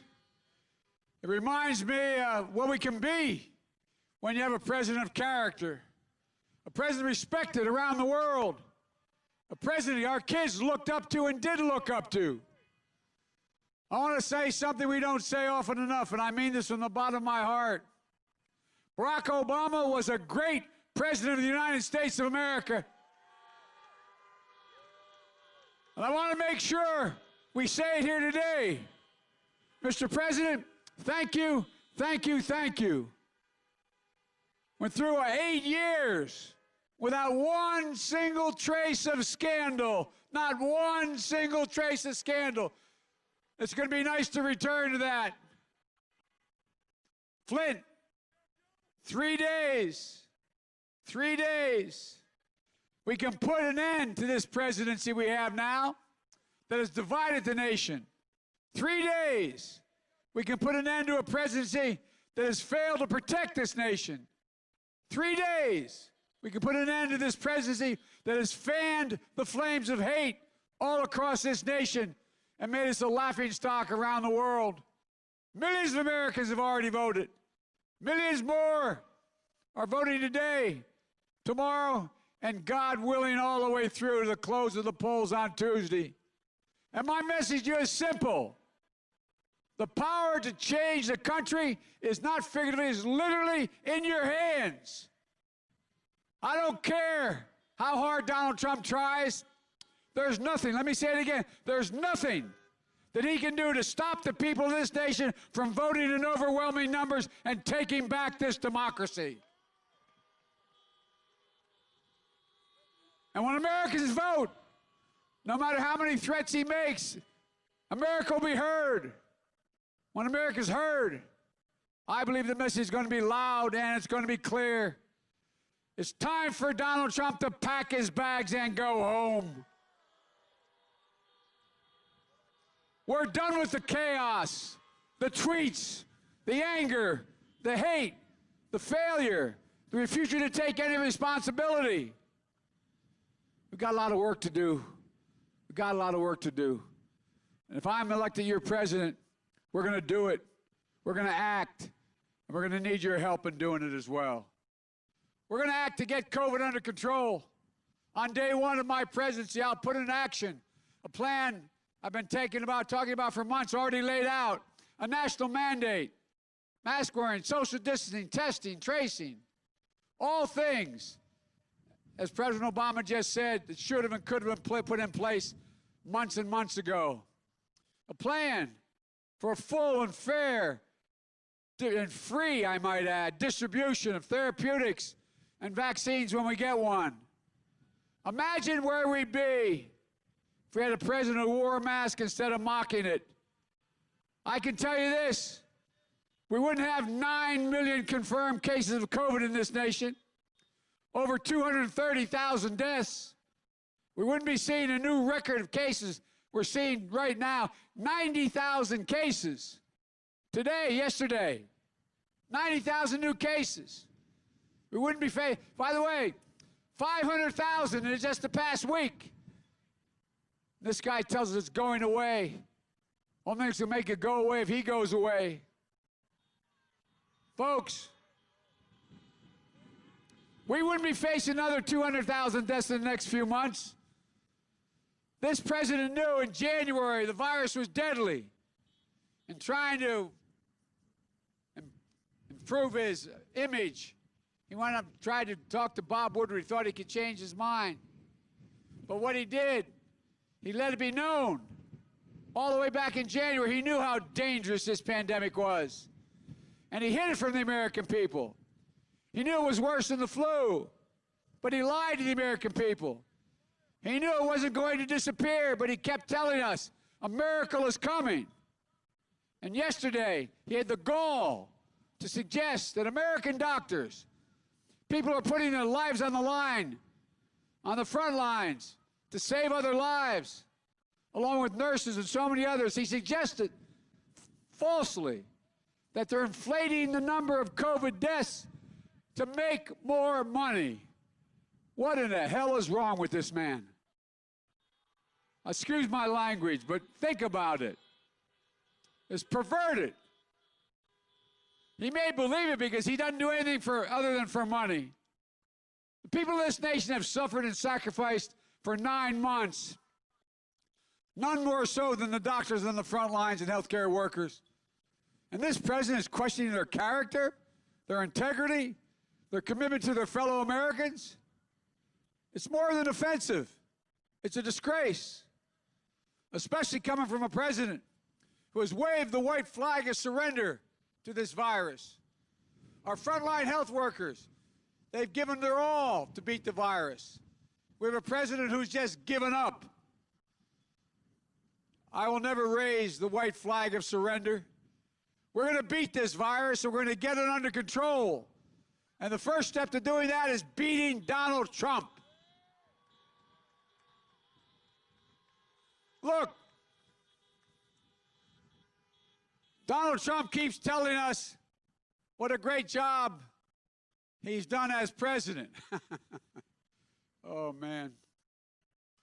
It reminds me of what we can be when you have a president of character, a president respected around the world, a president our kids looked up to and did look up to. I want to say something we don't say often enough, and I mean this from the bottom of my heart. Barack Obama was a great president of the United States of America. And I want to make sure we say it here today. Mr. President, thank you, thank you, thank you. Went through 8 years without one single trace of scandal, not one single trace of scandal. It's going to be nice to return to that. Flint, 3 days, 3 days. We can put an end to this presidency we have now that has divided the nation. 3 days. We can put an end to a presidency that has failed to protect this nation. 3 days. We can put an end to this presidency that has fanned the flames of hate all across this nation and made us a laughingstock around the world. Millions of Americans have already voted. Millions more are voting today, tomorrow, and God willing, all the way through to the close of the polls on Tuesday. And my message to you is simple. The power to change the country is not figuratively, it's literally in your hands. I don't care how hard Donald Trump tries, there's nothing, let me say it again, there's nothing that he can do to stop the people of this nation from voting in overwhelming numbers and taking back this democracy. And when Americans vote, no matter how many threats he makes, America will be heard. When America's heard, I believe the message is going to be loud and it's going to be clear. It's time for Donald Trump to pack his bags and go home. We're done with the chaos, the tweets, the anger, the hate, the failure, the refusal to take any responsibility. We've got a lot of work to do. We've got a lot of work to do. And if I'm elected your president, we're going to do it. We're going to act. And we're going to need your help in doing it as well. We're going to act to get COVID under control. On day one of my presidency, I'll put in action a plan I've been talking about for months, already laid out. A national mandate, mask wearing, social distancing, testing, tracing, all things, as President Obama just said, that should have and could have been put in place months and months ago. A plan for a full and fair and free, I might add, distribution of therapeutics and vaccines when we get one. Imagine where we'd be if we had a president who wore a mask instead of mocking it. I can tell you this, we wouldn't have 9 million confirmed cases of COVID in this nation, over 230,000 deaths. We wouldn't be seeing a new record of cases. We're seeing right now 90,000 cases. Today, yesterday, 90,000 new cases. We wouldn't be by the way, 500,000 in just the past week. This guy tells us it's going away. Only thing that's gonna make it go away if he goes away. Folks, we wouldn't be facing another 200,000 deaths in the next few months. This president knew in January the virus was deadly, and trying to improve his image, he went up and tried to talk to Bob Woodward. He thought he could change his mind. But what he did, he let it be known all the way back in January. He knew how dangerous this pandemic was. And he hid it from the American people. He knew it was worse than the flu, but he lied to the American people. He knew it wasn't going to disappear, but he kept telling us, a miracle is coming. And yesterday, he had the gall to suggest that American doctors, people who are putting their lives on the line, on the front lines, to save other lives, along with nurses and so many others, he suggested falsely that they're inflating the number of COVID deaths to make more money. What in the hell is wrong with this man? Excuse my language, but think about it. It's perverted. He may believe it because he doesn't do anything other than for money. The people of this nation have suffered and sacrificed for 9 months. None more so than the doctors on the front lines and healthcare workers. And this president is questioning their character, their integrity, their commitment to their fellow Americans. It's more than offensive. It's a disgrace, especially coming from a president who has waved the white flag of surrender to this virus. Our frontline health workers, they've given their all to beat the virus. We have a president who's just given up. I will never raise the white flag of surrender. We're going to beat this virus, and we're going to get it under control. And the first step to doing that is beating Donald Trump. Look, Donald Trump keeps telling us what a great job he's done as president. Oh, man.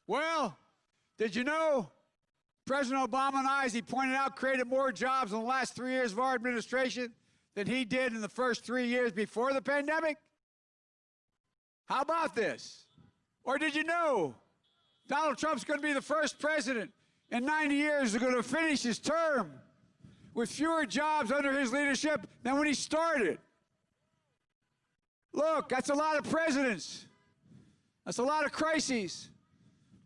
Well, did you know President Obama and I, as he pointed out, created more jobs in the last 3 years of our administration than he did in the first 3 years before the pandemic? How about this? Or did you know Donald Trump's going to be the first president in 90 years who's going to finish his term with fewer jobs under his leadership than when he started? Look, that's a lot of presidents. That's a lot of crises.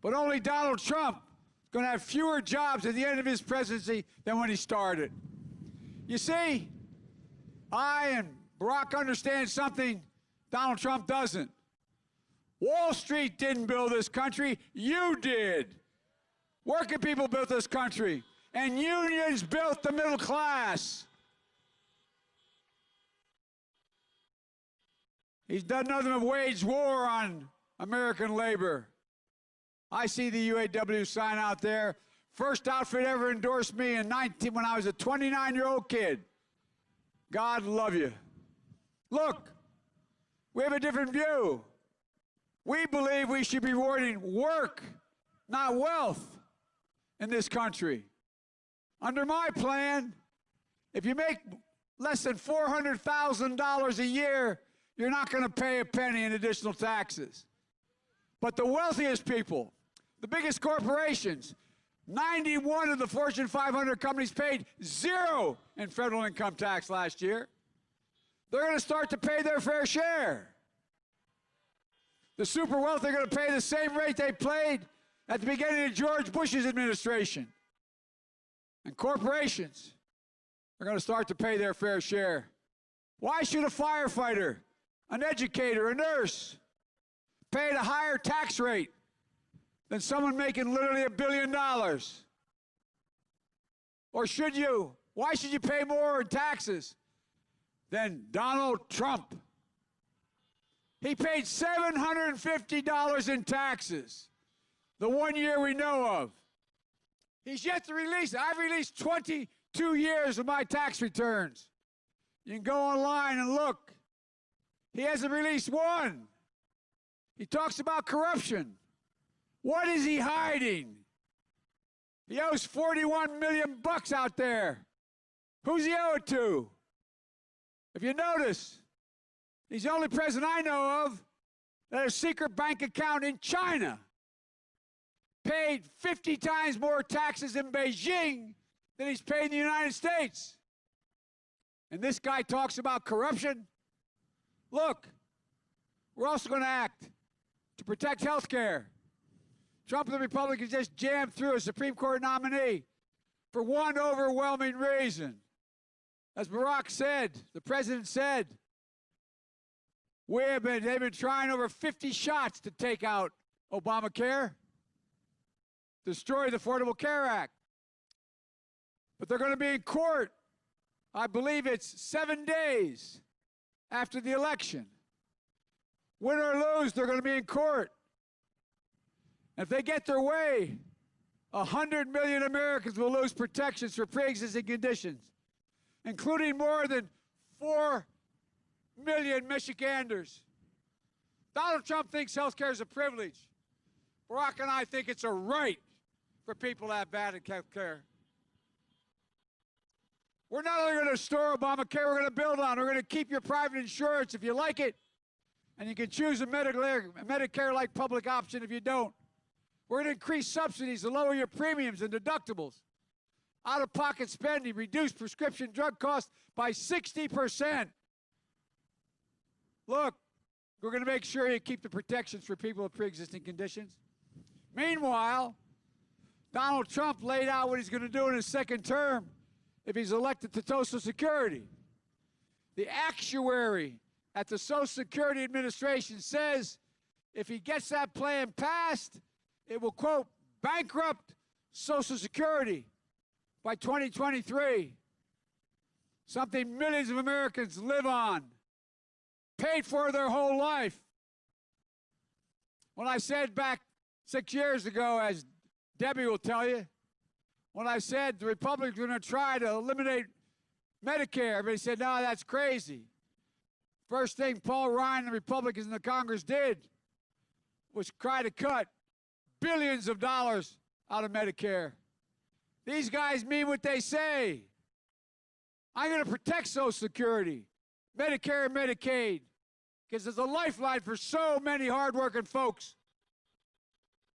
But only Donald Trump is going to have fewer jobs at the end of his presidency than when he started. You see, I and Barack understand something Donald Trump doesn't. Wall Street didn't build this country, you did. Working people built this country, and unions built the middle class. He's done nothing but wage war on American labor. I see the UAW sign out there. First outfit ever endorsed me when I was a 29-year-old kid. God love you. Look, we have a different view. We believe we should be rewarding work, not wealth, in this country. Under my plan, if you make less than $400,000 a year, you're not going to pay a penny in additional taxes. But the wealthiest people, the biggest corporations, 91 of the Fortune 500 companies paid 0 in federal income tax last year. They're going to start to pay their fair share. The super wealthy are going to pay the same rate they paid at the beginning of George Bush's administration. And corporations are going to start to pay their fair share. Why should a firefighter, an educator, a nurse pay at a higher tax rate than someone making literally $1 billion? Or should you? Why should you pay more in taxes than Donald Trump? He paid $750 in taxes the 1 year we know of. He's yet to release it. I've released 22 years of my tax returns. You can go online and look. He hasn't released one. He talks about corruption. What is he hiding? He owes $41 million out there. Who's he owe it to? If you notice, he's the only president I know of that has a secret bank account in China. Paid 50 times more taxes in Beijing than he's paid in the United States. And this guy talks about corruption. Look, we're also going to act to protect health care. Trump and the Republicans just jammed through a Supreme Court nominee for one overwhelming reason. As Barack said, the president said, they've been trying over 50 shots to take out Obamacare, destroy the Affordable Care Act. But they're going to be in court, I believe it's 7 days after the election. Win or lose, they're going to be in court. If they get their way, 100 million Americans will lose protections for pre-existing conditions, including more than 4 million Michiganders. Donald Trump thinks health care is a privilege. Barack and I think it's a right for people to have bad health care. We're not only going to restore Obamacare, we're going to build on it. We're going to keep your private insurance if you like it, and you can choose a Medicare-like public option if you don't. We're going to increase subsidies to lower your premiums and deductibles. Out-of-pocket spending, reduce prescription drug costs by 60%. Look, we're going to make sure you keep the protections for people with pre-existing conditions. Meanwhile, Donald Trump laid out what he's going to do in his second term if he's elected to Social Security. The actuary at the Social Security Administration says if he gets that plan passed, it will, quote, bankrupt Social Security by 2023. Something millions of Americans live on, paid for their whole life. When I said back 6 years ago, as Debbie will tell you, when I said the Republicans were going to try to eliminate Medicare, everybody said, no, that's crazy. First thing Paul Ryan and the Republicans in the Congress did was try to cut billions of dollars out of Medicare. These guys mean what they say. I'm going to protect Social Security, Medicare and Medicaid, because it's a lifeline for so many hardworking folks.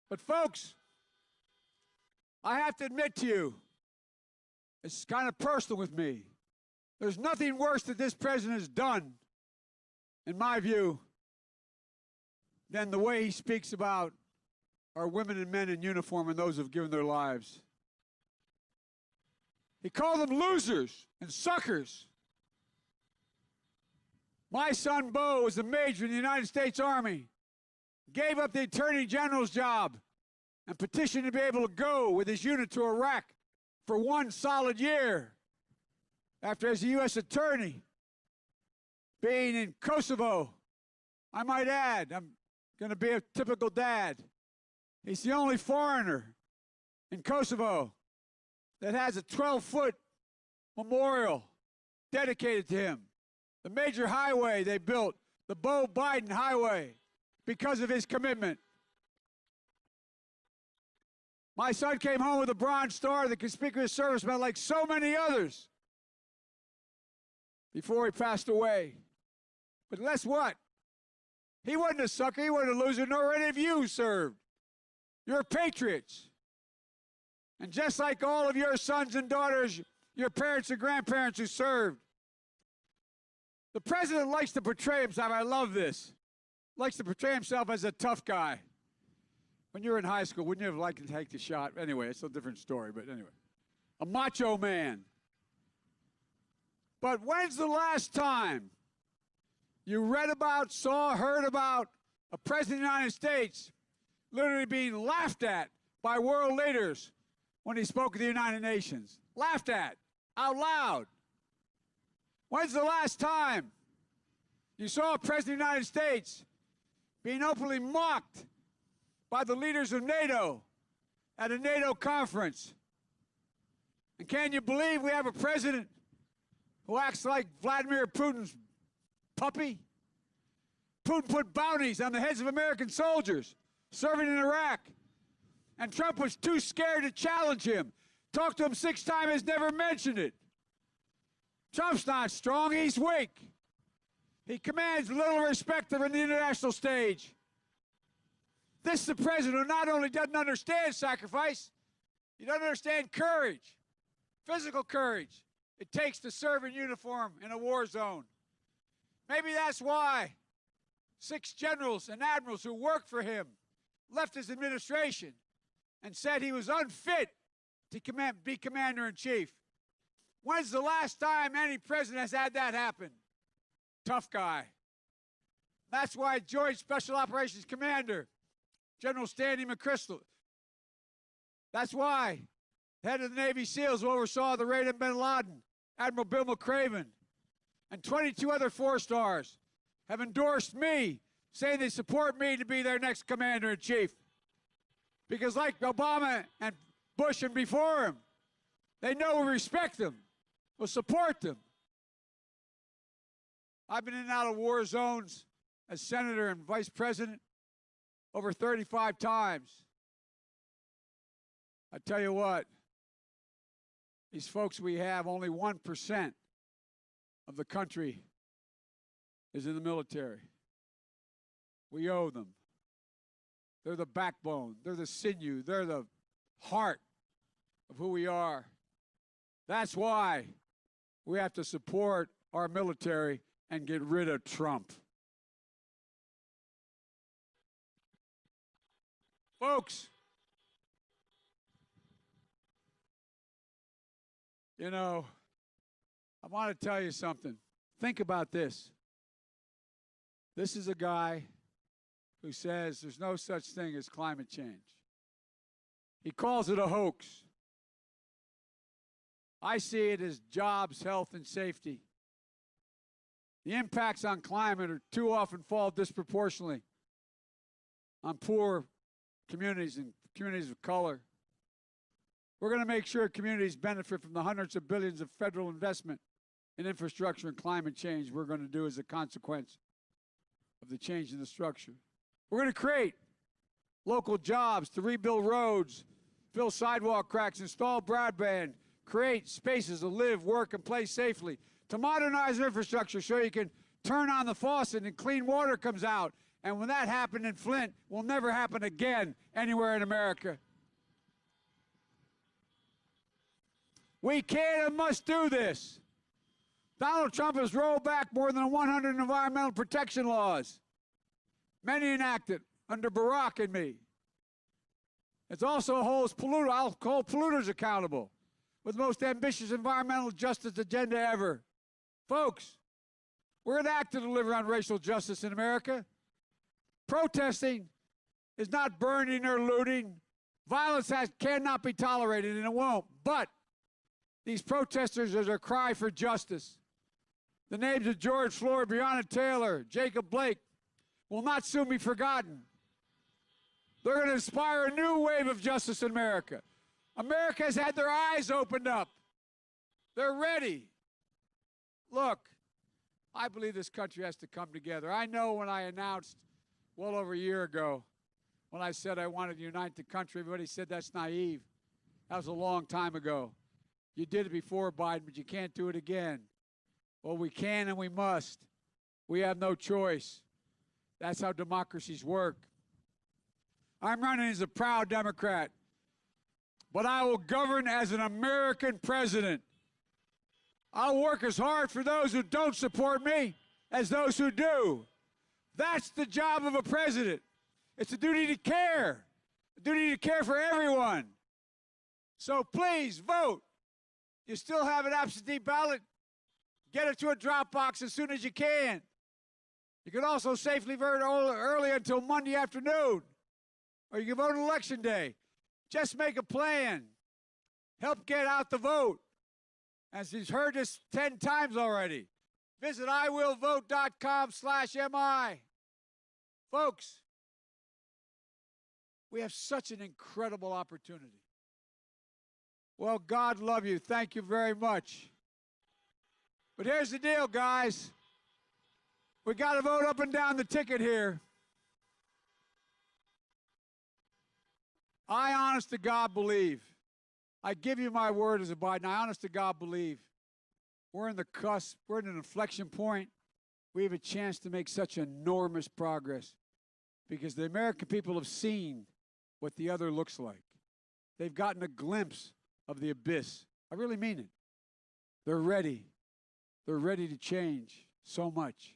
But folks, I have to admit to you, it's kind of personal with me. There's nothing worse that this president has done, in my view, than the way he speaks about our women and men in uniform and those who have given their lives. He called them losers and suckers. My son Bo was a major in the United States Army, gave up the Attorney General's job, and petitioned to be able to go with his unit to Iraq for 1 solid year. After, as a U.S. attorney, being in Kosovo, I might add, I'm going to be a typical dad. He's the only foreigner in Kosovo that has a 12-foot memorial dedicated to him. The major highway they built, the Bo Biden Highway, because of his commitment. My son came home with a Bronze Star, the Conspicuous Service Medal, like so many others, before he passed away. But guess what? He wasn't a sucker, he wasn't a loser, nor any of you served. You're patriots. And just like all of your sons and daughters, your parents and grandparents who served, the president likes to portray himself, I love this, likes to portray himself as a tough guy. When you were in high school, wouldn't you have liked to take the shot? Anyway, it's a different story, but anyway. A macho man. But when's the last time you read about, saw, heard about a president of the United States literally being laughed at by world leaders when he spoke at the United Nations? Laughed at, out loud. When's the last time you saw a president of the United States being openly mocked by the leaders of NATO at a NATO conference? And can you believe we have a president who acts like Vladimir Putin's puppy? Putin put bounties on the heads of American soldiers serving in Iraq. And Trump was too scared to challenge him. Talked to him 6 times, has never mentioned it. Trump's not strong, he's weak. He commands little respect on the international stage. This is a president who not only doesn't understand sacrifice, he doesn't understand courage, physical courage it takes to serve in uniform in a war zone. Maybe that's why 6 generals and admirals who worked for him left his administration and said he was unfit to be commander-in-chief. When's the last time any president has had that happen? Tough guy. That's why Joint Special Operations Commander, General Stanley McChrystal, that's why head of the Navy SEALs who oversaw the raid on bin Laden, Admiral Bill McCraven, and 22 other 4-stars have endorsed me, saying they support me to be their next commander-in-chief. Because like Obama and Bush and before him, they know we respect them, we'll support them. I've been in and out of war zones as senator and vice president over 35 times. I tell you what, these folks we have, only 1% of the country is in the military. We owe them. They're the backbone, they're the sinew, they're the heart of who we are. That's why we have to support our military and get rid of Trump. Folks, you know, I want to tell you something. Think about this. This is a guy who says there's no such thing as climate change. He calls it a hoax. I see it as jobs, health, and safety. The impacts on climate are too often fall disproportionately on poor communities and communities of color. We're going to make sure communities benefit from the hundreds of billions of federal investment in infrastructure and climate change we're going to do as a consequence of the change in the structure. We're going to create local jobs to rebuild roads, fill sidewalk cracks, install broadband, create spaces to live, work, and play safely, to modernize infrastructure so you can turn on the faucet and clean water comes out. And when that happened in Flint, will never happen again anywhere in America. We can and must do this. Donald Trump has rolled back more than 100 environmental protection laws. many enacted under Barack and me. It also holds polluters, I'll hold polluters accountable with the most ambitious environmental justice agenda ever. Folks, we're enacted to deliver on racial justice in America. Protesting is not burning or looting. Violence cannot be tolerated, and it won't. But these protesters are a cry for justice. The names of George Floyd, Breonna Taylor, Jacob Blake will not soon be forgotten. They're going to inspire a new wave of justice in America. America has had their eyes opened up. They're ready. Look, I believe this country has to come together. I know when I announced well over a year ago, when I said I wanted to unite the country, everybody said that's naive. That was a long time ago. You did it before, Biden, but you can't do it again. Well, we can and we must. We have no choice. That's how democracies work. I'm running as a proud Democrat, but I will govern as an American president. I'll work as hard for those who don't support me as those who do. That's the job of a president. It's a duty to care, a duty to care for everyone. So please vote. You still have an absentee ballot? Get it to a drop box as soon as you can. You can also safely vote early until Monday afternoon, or you can vote on Election Day. Just make a plan. Help get out the vote. As he's heard this 10 times already. Visit iwillvote.com/MI. Folks, we have such an incredible opportunity. Well, God love you. Thank you very much. But here's the deal, guys. We got to vote up and down the ticket here. I, honest to God, believe. I give you my word as a Biden. I, honest to God, believe. We're in the cusp. We're at an inflection point. We have a chance to make such enormous progress because the American people have seen what the other looks like. They've gotten a glimpse of the abyss. I really mean it. They're ready. They're ready to change so much.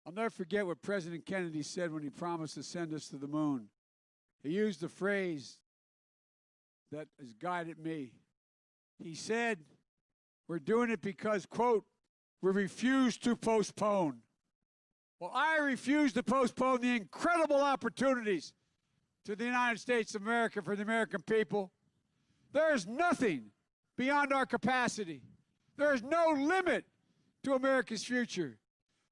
I'll never forget what President Kennedy said when he promised to send us to the moon. He used the phrase that has guided me. He said, we're doing it because, quote, we refuse to postpone. Well, I refuse to postpone the incredible opportunities to the United States of America for the American people. There is nothing beyond our capacity. There is no limit to America's future.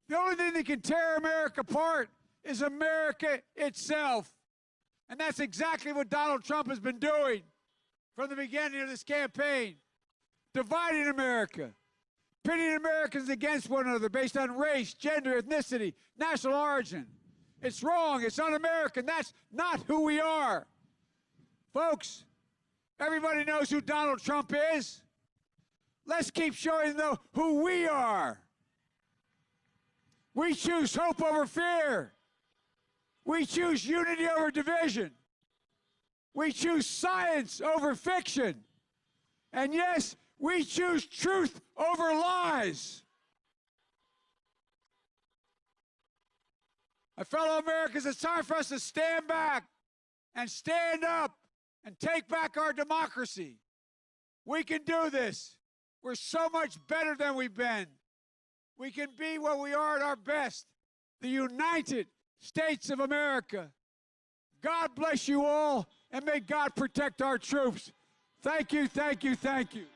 The only thing that can tear America apart is America itself. And that's exactly what Donald Trump has been doing from the beginning of this campaign. Dividing America, pitting Americans against one another based on race, gender, ethnicity, national origin. It's wrong. It's un-American. That's not who we are. Folks, everybody knows who Donald Trump is. Let's keep showing them who we are. We choose hope over fear. We choose unity over division. We choose science over fiction. And yes, we choose truth over lies. My fellow Americans, it's time for us to stand back and stand up and take back our democracy. We can do this. We're so much better than we've been. We can be what we are at our best, the United States of America. God bless you all, and may God protect our troops. Thank you, thank you, thank you.